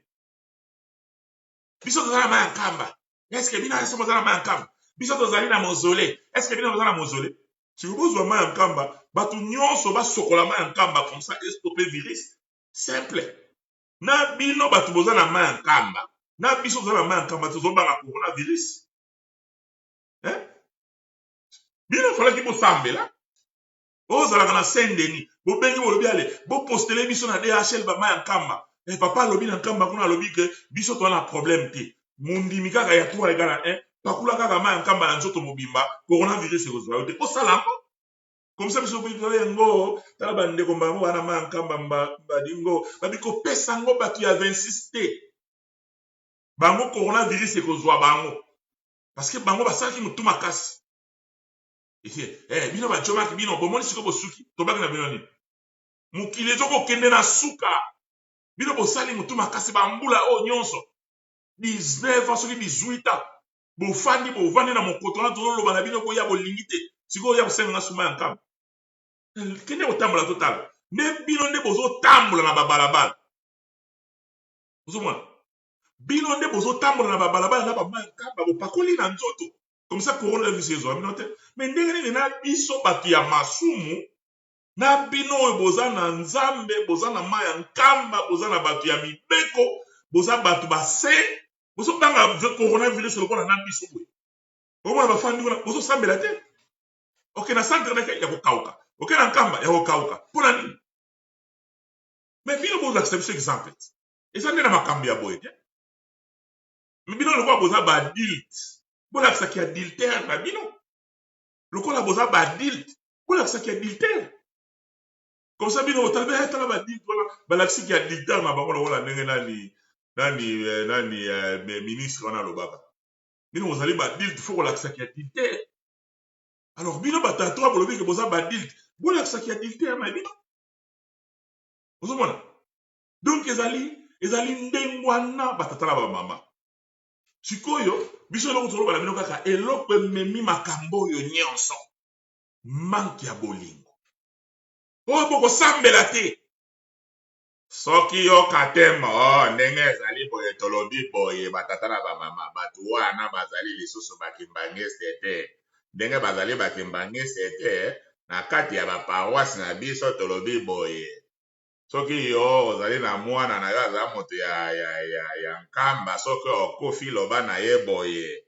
[SPEAKER 1] biso tozala na mai ya nkamba eske bino ese bozala na mai ya nkamba biso tozali na mozole eske bino bozala na mozole sikoyo bozwa mai ya nkamba bato nyonso basokola mai ya nkamba comme ça estope virus simple na bino bato boza na mai ya nkamba na biso tozala na mai ya nkamba tozobanga coronavirus bino falaki bosambela ozalaka na Saint-Denis bobengi bolobi ale bopostele biso na DHL bama ya nkamba papa alobi na nkamba kuna alobi ke biso toza na problème te mondimi kaka ya 3 egala 1 pakula kaka ma ya nkamba na nzoto mobimba coronavirus ekozwa yo te osala yango comme ça biso koyitala yango tala bandeko bango wana ma ya nkamba badingo babi kopesa yango bato ya 26 te bango coronavirus ekozwa bango parce que bango basalaki motu makasi bino bajomaki bino bomoni siko bosuki tobaki na bino nini mokili ezokokende na suka bino bosali motu makasi bambula oyo nyonso 19 soki 18 bofandi bovandi na mokoto na tozoloba na bino boya bolingi te sikoyo oya kosenganga suma ya nkamba kende kotambola totala nde bino nde bozotambola na babalabala ozomona bino nde bozotambola na babalabala na bama ya nkamba bopakoli na nzoto comme ça coronavirus ezwa bino te me ndenge nini na biso bato ya masumu na bino oyo boza na nzambe boza na mai ya nkamba boza na bato ya mibeko boza bato base bozobanga coronavirus lokola na biso boye omona bafandi kuna bozosambela te oke na centre neke ya kokauka oke na nkamba ya kokauka mpona nini me bino bozolakisa biso exemple eza nde na makambo ya boye te me bino lokola boza baadilte bolakisaki adultère na bino lokola boza baadilte bolakisaki adultère comme ça bino tala baadilte wana balakisaki adultère na bango lokola ndenge nani ministre wana alobaka bino bozali baadilte fo kolakisaki adultère alors bino batatoa bolobi ke boza baadilte bolakisaki adultère na bino ozomona donc ezali ndenge wana batatala bamama sikoyo biso eloko toloba na bino kaka eloko ememi makambo oyo nyonso manke ya bolingo oyo bokosambela te soki yoka te ndenge ezali boye tolobi boye batata na bamama bato wana bazali lisusu bakimbangese te ndenge bazali bakimbangese te na kati ya baparoise na biso tolobi boye soki yo ozali na mwana na yo aza moto ya nkamba soki okufi loba na ye boye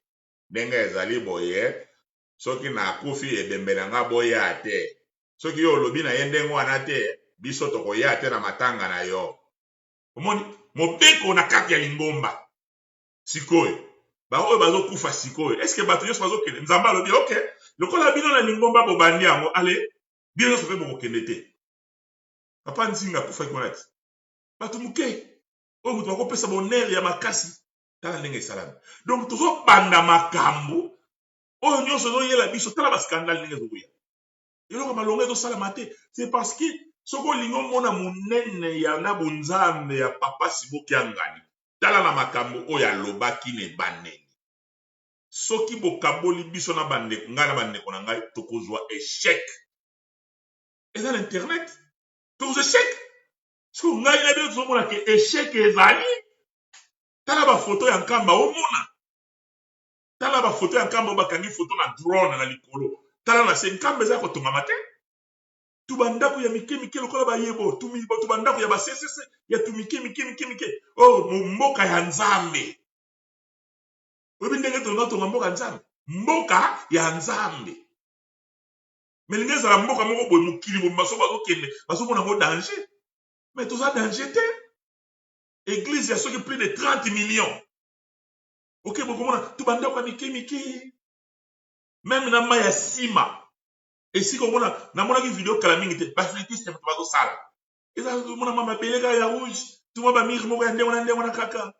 [SPEAKER 1] ndenge ezali boye soki nakufi ebembe na nga boya te soki yo olobi na ye ndenge wana te biso tokoya te na matanga na yo omoni mobeko na kati ya lingomba sikoyo baoyo bazokufa sikoyo eske bato nyonso bazokende nzambe alobi ok lokola bino na lingomba bobandi yango ale bino nyonso mpe bokokende te papa nzinga akufaki wana ti bato moke oyo moto bakopesa bonere ya makasi tala ndenge esalami donc tozobanda makambo oyo nyonso ezoyela biso tala baskandale ndenge ezokoya eloko malongo ezosalama te c'est parce que soki olingi omona monene ya na bonzambe ya papa Siboki ya Ngani tala na makambo oyo alobaki na ebandeli soki bokaboli biso na bandeko ngai na bandeko na ngai tokozwa échec eza na internet tokozwa échec soki ngai na bino tozomona ke échec ezali tala bafoto ya nkamba omona tala bafoto ya nkamba bakangi foto na drone na likolo tala na se nkamba eza kotongama te tubandako ya mike mike lokola bayebo tubandako ya basesese ya tumike mike oh mboka ya nzambe oyebi ndenge tonga mboka ya nzambe mboka ya nzambe melingi ezala mboka moko boye mokili boye baso bazokende bazomona ngo danger mais toza danger te église ya soki plus de 30 millions ok bokomona tubandako ya mike même na mai ya nsima esika omona namonaki video kala mingi te bafletiste bato bazosala eza omona mabele kaka ya rouge tuma bamire moko ya ndenge wana kaka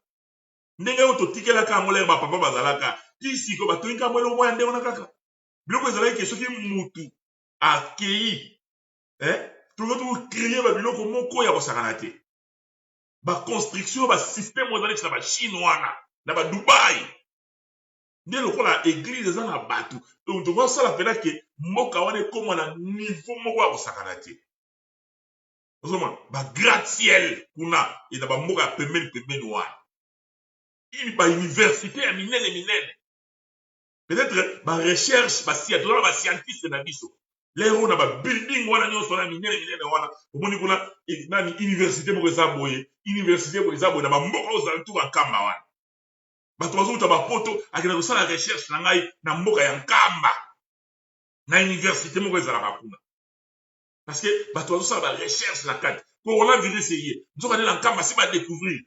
[SPEAKER 1] ndenge oyo totikelaka yango lere bapapa bazalaka ti siko batoyinka yango eloko ya ndenge wana kaka biloko ezalaki ke soki mutu akei tokoki tokocreye babiloko moko ya kosakana te baconstruction basysteme oyo ezalaki na bachine wana na badubai nde lokola église eza na bato donc tokosala mpena ke mboka wana ekóma na niveau moko ya kosakana te ozomona bagratte-ciel kuna eza bamboka ya pembeni wana bauniversité ya minene peut-être barecherche tozala bascientiste na biso lero na babuilding wana nyonso wana minene wana omoni kuna nani université moko eza boye université moko eza boye na bamboka oyo ozala tour ya nkamba wana bato bazouta bapoto akenda kosala recherche na ngai na mboka ya nkamba na université moko ezalaka kuna parce que bato bazosala barecherche na kati coronavirus eye nzoka nde na nkamba si badécouvrir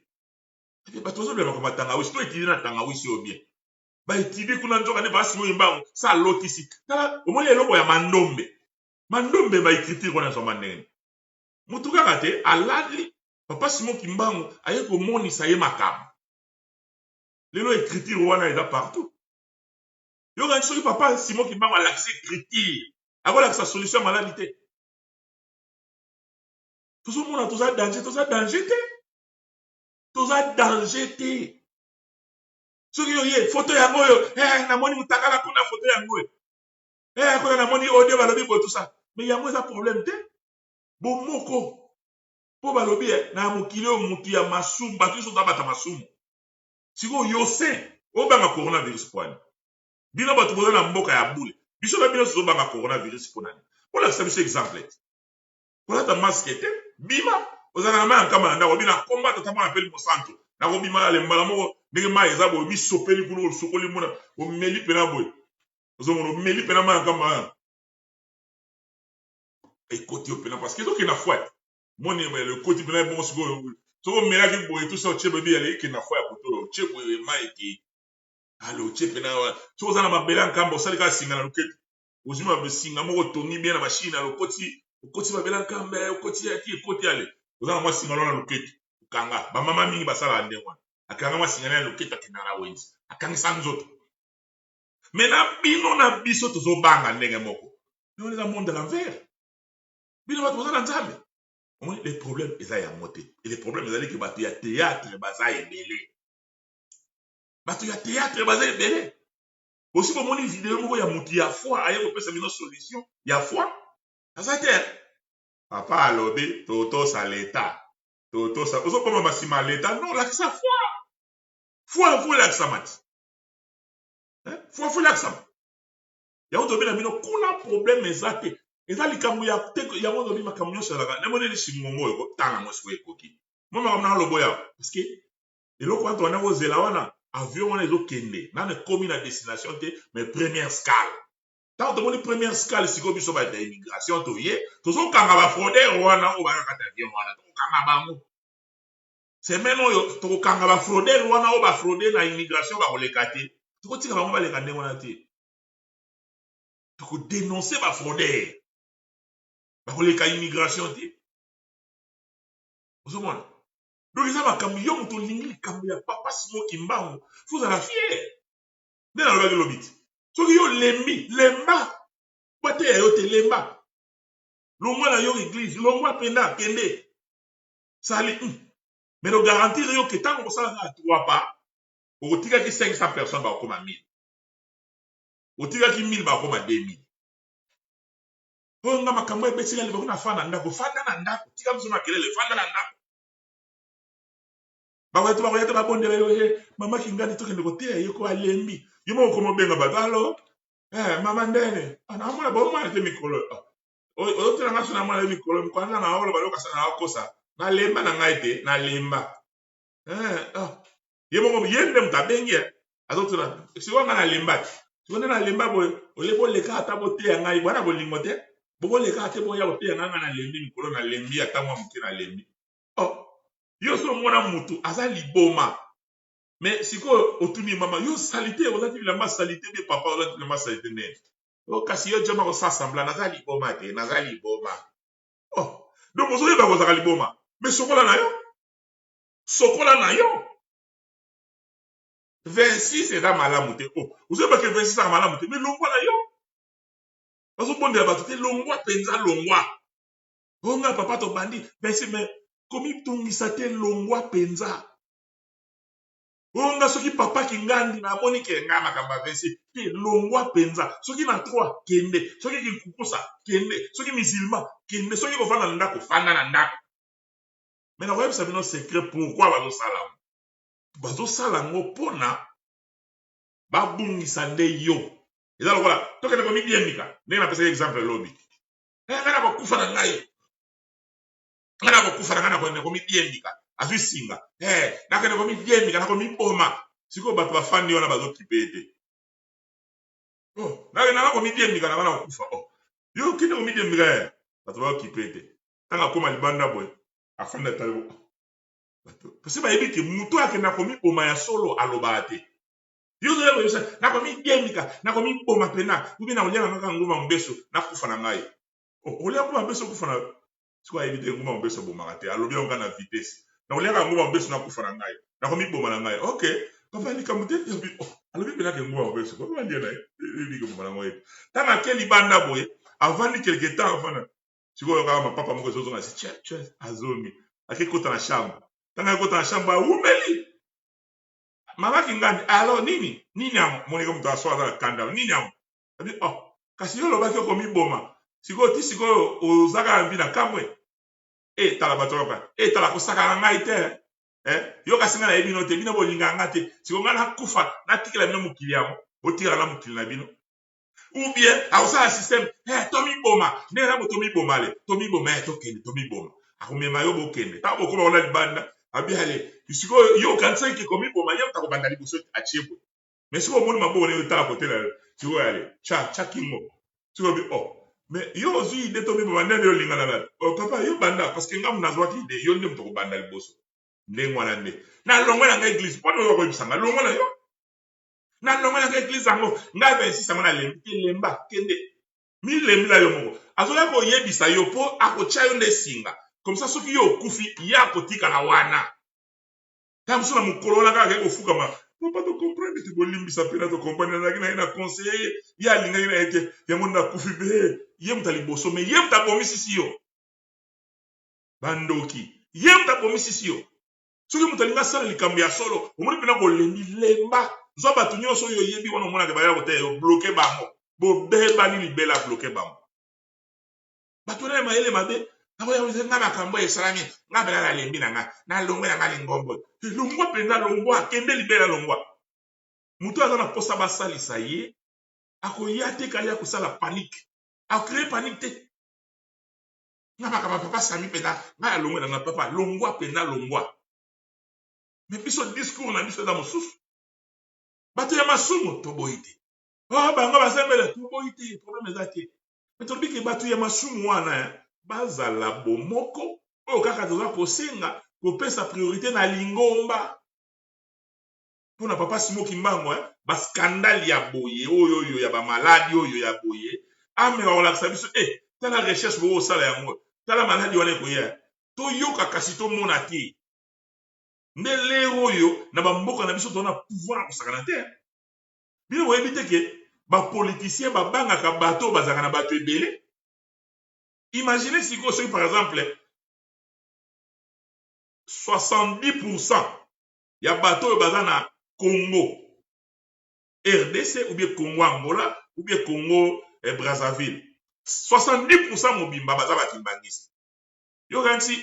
[SPEAKER 1] bato bazolobaka batangawisi to étudie na tangawisi oyo bien baétudie kuna nzoka nde basi oyo mbango sa alotisi tala omoni eloko ya mandombe baécriture wana ezwama ndenge motu kaka te alali papa Simon Kimbangu aye komonisa ye makambo lelo écriture wana eza partout yokani soki papa Simon Kimbangu alakisi écriture akolakisa solution ya maladi te tozomona toza danger te soki oye foto yango oyo namoni mutakala kuna foto yango oyo kuna namoni audio balobi boye tout ça mais yango eza problème te bomoko mpo balobi na mokili oyo mutu ya masumu bato nyonso tabata masumu sikoyo yose obanga coronavirus mpo ani bino bato boza na mboka ya bule biso na bino tozobanga coronavirus mpo nani olakisa biso exemple te kolata maske te bima ozalaka na mai ya nkamba na ndako obina komba tata mwana apeli mosantu nakobima alembala moko ndenge mai eza boye bisopeli kuna osokoli mona omeli mpena boye ozomona omeli mpena mai ya nkamba ekoti yo mpena parce que ezokende na foi moni ekoti mpena ebongo sikoyo soko omelaki boye tusa otie bebi yale ekende na foi ya koto oyo otie boye mai ekei ale otie mpena soki oza na mabele ya nkamba osali kaka singa na loketi ozwi masinga moko otongi bien na mashine ale okoti mabele ya nkamba okoti yaki ekoti ale oza na mwa singa lona loketi okanga bamama mingi basalaka ndenge wana akanga mwa singa na loketi akendaka na wenzi akangisa nzoto me na bino na biso tozobanga ndenge moko nao eza monde à l'envers bino bato boza na nzambe omoni les problèmes eza yango te et les problèmes ezali ke bato ya théâtre baza ebele osi bomoni video moko ya motu ya foi aye kopesa bino solution ya foi aza te papa alobi totosa leta totosa ozokoma masima ya leta non lakisa foi elakisama ti foi elakisama yango tobi na bino kuna problème eza te eza likambo ya te yango tobi makambo nyonso ezalaka nemoneli simongo oyo kotanga mo sikoyo ekoki mo makambo na lobo yawo parce que eloko wana tobanda kozela wana avion wana ezokende nano ekomi na destination te mais première scale ntango tomoni première scale sikoyo biso baeta immigration toye tozokanga bafrodere wana oyo bakakata avion wana tokokanga bango semaine oyo tokokanga bafrodere wana oyo bafrode na immigration bakoleka te tokotika bango baleka ndenge wana te tokodénonce bafrodere bakoleka immigration te ozomona donc eza makambo yo moto olingi likambo ya papa Simon Kimbangu fozala fier nde nalobaki lobi ti soki yo lemba bateya yo te lemba longwa na yo église longwa mpenda kende sali mais no garantir yo ke ntango kosalaka na 3 pas okotikaki 500 personnes bakokoma 1000 otikaki 1000 bakokoma 2000 oyo nga makambo ebesika libako na fanda na ndako tika biso na kelele fanda na ndako bakoyete babondela yo mama Kingani tokende koteya ye ko alembi yo moko komobenga bato alo mama ndene anamona bomwana te mikolo oyo tena nga so na mwana yebi kolo mkwanda na olo baloka sana na kosa na lemba na ngai te na lemba ye moko yende mutabengi azotuna siko nga na lemba siko na lemba boy olebo leka ata bote ya ngai bwana bolingo te boko leka ate boya bote ya ngai na lembi mikolo na lembi ata mwa muke na lembi yo so mwana mutu aza liboma mais siko otuni mama yo salite ozati bilamba salite be papa ozati bilamba salite ne kasi yo jama ko s'assembla naza liboma te naza liboma donc ozoyeba kozaka liboma mais sokola na yo 26 eza malamu te ozoyeba ke 26 eza malamu te mais longwa na yo bazobondela bato te longwa mpenza longwa nga papa tobandi 26 mais komi tungisa te longwa mpenza nga soki papa kingandi na moni ke nga makambo 26 te longwa mpenza soki na 3 kende soki kikukusa kende soki musulman kende soki kofanda na ndako fanda na ndako mais nakoyebisa bino secret pourquoi bazosala yango mpona babungisa nde yo eza lokola tokende komidiembika ndenge napesaki exemple lobi nga na kokufa na ngai nga na kokufa na ngai nakende komidiembika azwi singa nakende komidiembika nakomiboma sikoyo bato bafandi wana bazokipe ete nakendaka komidiembika na bana kokufa yo kende komidiembika bato bazokipe ete ntango akoma libanda boye afanda talo parce bayebi ke mutu akenda komiboma ya solo aloba te yo zoyeba nakomidiembika nakomiboma pena ubi na oliaka kaka nguma mbeso nakufa na ngai olia nguma mbeso kufa na siko ayebi te nguma mbeso bomaka te alobi yango na vitesse na oliaka nguma mbeso nakufa na ngai nakomiboma na ngai ok papa likambo te alobi penake nguma mbeso papa ndiye na elike boma na ngai ntango ake libanda boye avandi quelque temps afana sikoyo kaka mapapa moko ezozonga si azongi akekota na chambre ntango akekota na chambre aumeli mamaki ngandi alors nini yango monike moto aso aza na kanda nini yango abi kasi yo lobaki okomiboma sikoyo ti sikoyo ozaka na mbi na kamwe tala bato kaka tala kosaka na ngai te yo kasi ngai nayebi bino te bino bolingaka nga te sikoyo ngai nakufa natikela bino mokili yango botikala na mokili na bino ou bien akosala système tomiboma ndenge na moto tomiboma le tomiboma tokende tomiboma akomema yo bokende ntango bokoma ona libanda abi ale sikoyo yo okanisaki komiboma ye moto akobanda liboso atie boye mais sikoyo omoni maboko ndenge otala kotela sikoyo ale tya kingo sikoyo bi mais yo ozwi ide tomiboma ndenge yolingana na papa yo banda parce que ngamu nazwaki ide yo nde moto akobanda liboso ndenge wana nde nalongwe na nga eglise mpona oyo akoyebisanga longwe na yo nalongwe na nga eglise yango ngai 26 yango nalembi te lemba kende milembi na yo moko azoya koyebisa yo mpo akotya yo nde singa comme ça soki yo okufi ye akotikala wana ta mosu na mokolo wana kaka kofukama papa tocomprendre te bolimbisa mpena tocomprendre nazalaki na ye na conseiller ye alingaki na ye te yango nakufi mpe ye moto liboso me ye moto abomisisi yo bandoki ye moto abomisisi yo soki moto alingi asala likambo ya solo omoni mpena kolembi lemba zwa bato nyonso oyo oyebi wana omonaka baya koteya yo bloke bango bobebani libela bloke bango bato na ye mayele mabe nga makambo esalami nga mpena nalembi na nga nalongwe na nga lingombo longwa mpenza longwa akende libela longwa moto aza na mposa basalisa ye akoya te kali akosala panike akree panike te nga makambo papa sami mpenza nga alongwe na nga papa longwa mpenza longwa me biso discours na biso eza mosusu bato ya masumu toboyi te bango basembele toboyi te problème eza te me tolobi ke bato ya masumu wana bazala bomoko oyo kaka toza kosenga kopesa priorité na lingomba mpona papa simoki mbango baskandale ya boye oyo ya bamaladi oyo ya boye ameka kolakisa biso tala recherche boko osala yango tala maladi wana ekoya toyoka kasi tomona te nde lero oyo na bamboka na biso tona pouvoir na kosakana te bino boyebi te ke bapoliticien babangaka bato bazalaka na bato ebele. Imaginez si par exemple 70% ya bato oyo baza na Congo RDC ou bien Congo Angola ou bien Congo Brazzaville 70% mobimba baza bakimbangisi yo kanti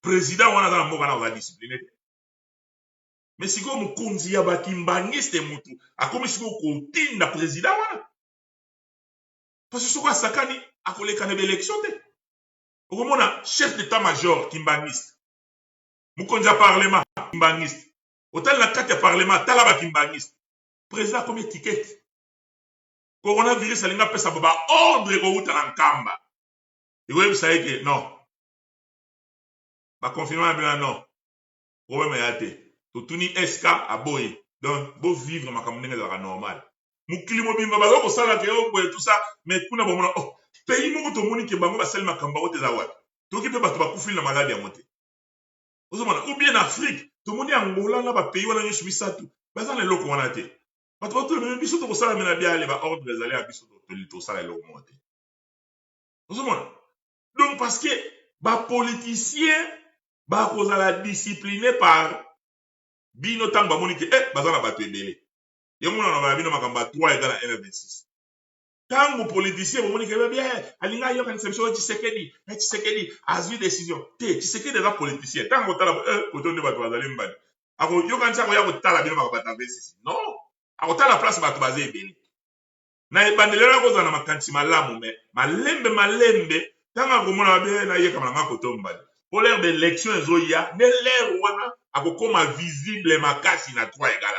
[SPEAKER 1] président wana za mboka na ba discipliné mais siko mukunzi ya bakimbangiste mutu akomi siko kotinda président wana parce que soko sakani akoleka na élection te. Okomona chef d'état-major kimbangiste. Mukonja parlement kimbangiste. Otali na kati ya parlement tala ba kimbangiste. Président comme étiquette. Coronavirus alinga pesa baba ordre ko uta na nkamba. Iwe bisaye ke non. Ba confirmer bien non. Problème ya te. Totuni SK aboye. Donc bo vivre makambo ndenge za normal. Mukili mobimba bazo ko sala ke oboye tout ça mais kuna bomona oh pays moko to moni ke bango basali makambo ko teza wapi. Toki pe bato bakufili na maladi ya mote. Ozomona ou bien en Afrique to moni Angola na ba pays wana nyoso bisatu. Baza na loko wana te. Bato bato même biso to ko sala mena bien ba ordre ezali ya biso to sala loko mote. Ozomona. Donc parce que ba politicien ba kozala discipliné par bino tanga moni ke baza na bato ebele. Yemuna na ba bino makamba 3 égale 1,26. Tango politicien bomoni ke bien alinga yo kan semso Tshisekedi as vu décision te Tshisekedi eza politicien tango tala kotonde bato bazali mbadi ako yo kan tsako ya kotala bino makabata 26 non ako tala place bato bazé ebele na ebandelera ko zana makanti malamu me malembe tanga komona bien na ye kamala makoto mbadi pour l'heure d'élection ezoya ne l'air wana akokoma visible makasi na 3 égale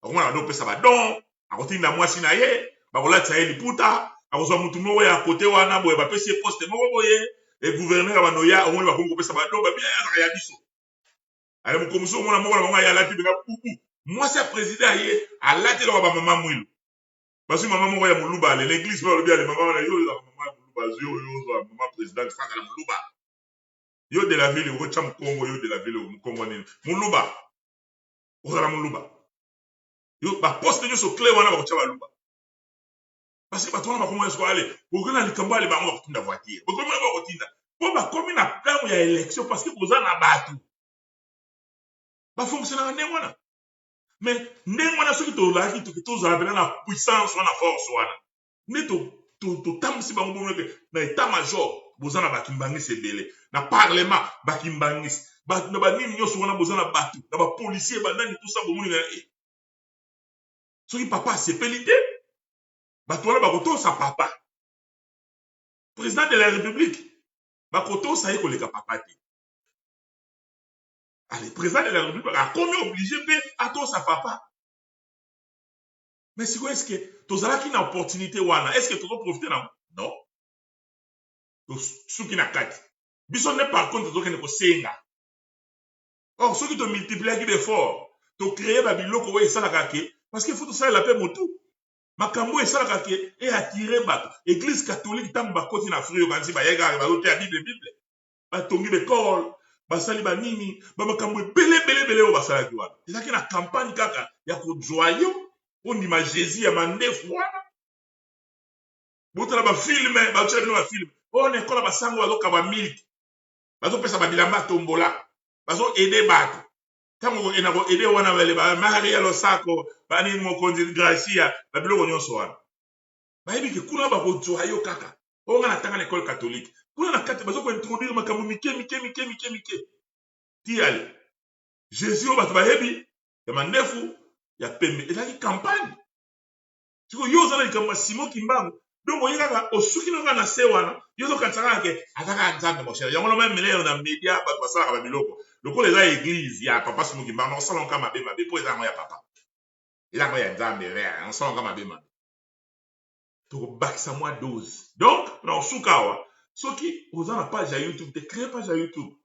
[SPEAKER 1] 1 akomona do pesa ba don akotinda mwasi na ye bakolata ye liputa akozwa mutu moko ya kote wana boye bapesi ye poste moko boye e gouverneur banoya omoni bakongi kopesa bato babia azaka ya biso ale mokomuso omona moko na bango ye alati benga pupu mwasi ya président ye alati eloko bamama mwilu bazwi mama moko ya moluba ale l'église mpe balobi ale mama wana yo ezaka mama ya moluba azwi oyo ozwa mama président franka na moluba yo de la ville okotya mokongo yo de la ville mokongo nini moluba ozala moluba yo baposte nyonso cle wana bakotya baluba parce que bato wana bakomi esko ale bokona likambo ale bango bakotinda voiture bokomi bakotinda mpo bakomi na ntango ya élection parce que boza na bato bafonctionnaka ndenge wana mais ndenge wana soki tozalaki tozala mpena na puissance wana force wana nde totambwisi bango bomoneke na état major boza na bakimbangisi ebele na parlement bakimbangisi na banini nyonso wana boza na bato na bapolisier banani tosa bomoneka soki papa asepeli te bato wana bakotosa papa président de la république bakotosa ye koleka papa te allez président de la république akomi obligé mpe atosa papa mais sikoyo eske tozalaki na opportunité wana eske tozoprofite nango non tosuki na kati biso nde par contre tozokende kosenga or soki tomultipliaki d'effort tocreye babiloko oyo esalaka ke parce que faut tosalela mpe motu makambo esalaka ke eatire bato église catholique ntango bakoti na afrique yokanisi bayekaka bazoteya bible batongi bekole basali banini bamakambo ebele oyo basalaki wana ezalaki na campagne kaka ya kozwa yo ondima jésus ya mandefu wana botala bafilme batya bino bafilme oyo na ekola basango bazokaba milki bazopesa babilamba tombola bazoede bato ntango enako ede wana bale bamaria losako banini mokonzi gracia babiloko nyonso wana bayebi ke kuna bakozwa yo kaka oyo nga na tanga na ekole catholique kuna na kati bazokointroduire makambo mike ti ale jésus oyo bato bayebi ya mandefu ya pembe ezalaki campagne siko yo oza na likambo ya Simon Kimbangu donc oye kaka osuki nanga na se wana yo ozokanisa kaka ke azaka nzambe moshere yango na meleo na media bato basalaka babiloko lokola eza église ya papa Simon Kimbangu osalaka mabe mpo eza yango ya papa eza yango ya nzambe osalaka mabe tokobakisa mwa dose donc na osuka awa soki oza na page ya YouTube te crée page ya YouTube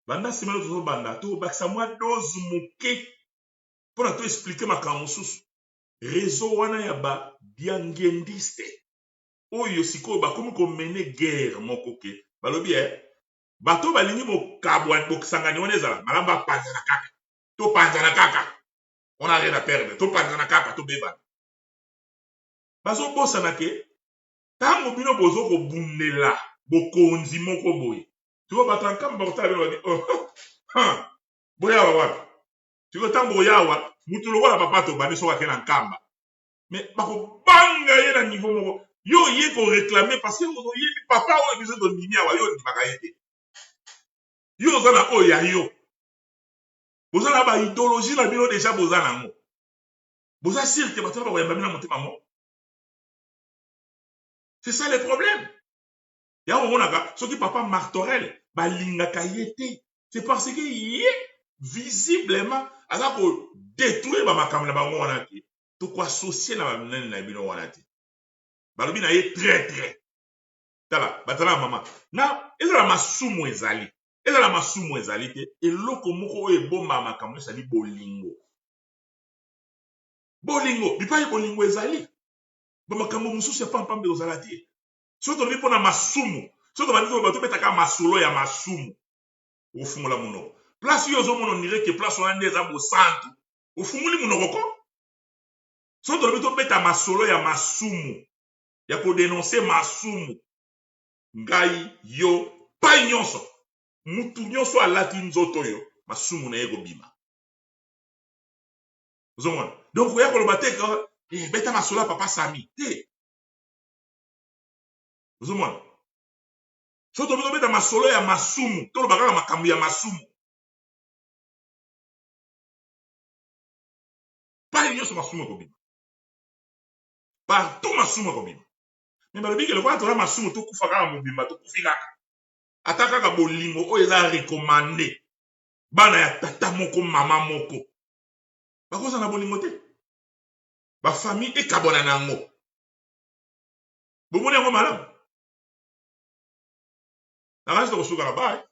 [SPEAKER 1] banda simelo tozobanda tokobakisa mwa dose moke mpona toexplike makambo mosusu réseau wana ya badiangendiste oyo sikoyo bakomi komene guerre moko ke balobi bato balingi bokisangani wana ezala malamu bapanzana kaka topanzana kaka on a rien à perdre topanzana kaka tobebana bazobosana ke ntango bino bozokobundela bokonzi moko boye tiko bato ankamba bakotala bino badi boyawa wapi tiko ntango boyawa mutu lokola papa tobandi soki ake na nkamba mais bakobanga ye na niveau moko yo ye koréclame parce que oyebi papa oyo biso tondimi awa yo ondimaka ye te yo oza na oyo ya yo boza na baidéologie na bino deja boza nango boza sire te bato na bakoyamba bino na motema moko C'est ça le problème. Ya omonaka soki papa Martorel balingaka yete. C'est parce que yé visiblement aza ko détruire ba makambo na bango wana te. To ko associer na banene na bino wana te. Balobi na ye très. Tala, batala mama. Na ezala masumu ezali. Ezala masumu ezali te. Eloko moko oyo ebomba makambo ezali bolingo. Bolingo, bipai bolingo ezali. Ba makambo mususu ya pampambe ozala te. Soki tolobi mpona masumu, soki tobandi bato betaka masolo ya masumu, ofungola monoko. Place oyo ozomona ondire ke place wana nde eza bosantu, ofungoli monoko ko. Soki tolobi tobeta masolo ya masumu, ya kodenonse masumu, ngai yo pai nyonso, mutu nyonso alati nzoto yo, masumu na ye kobima. Ozomona. Donc oya koloba te ka beta masolo ya papa Sami te. Ozomona. So to beta masolo ya masumu, to lobaka makambo ya masumu. Pai nyonso masumu kobima. Partout masumu kobima. Mais balobi ke lokwa to la masumu to kufa kaka mobimba to kufilaka. Ataka ka bolingo oyo eza recommandé. Bana ya tata moko mama moko. Bakoza na bolingo te. Ba famille ekabona nango. Bomoni yango malamu. Na reste kosuka na bye.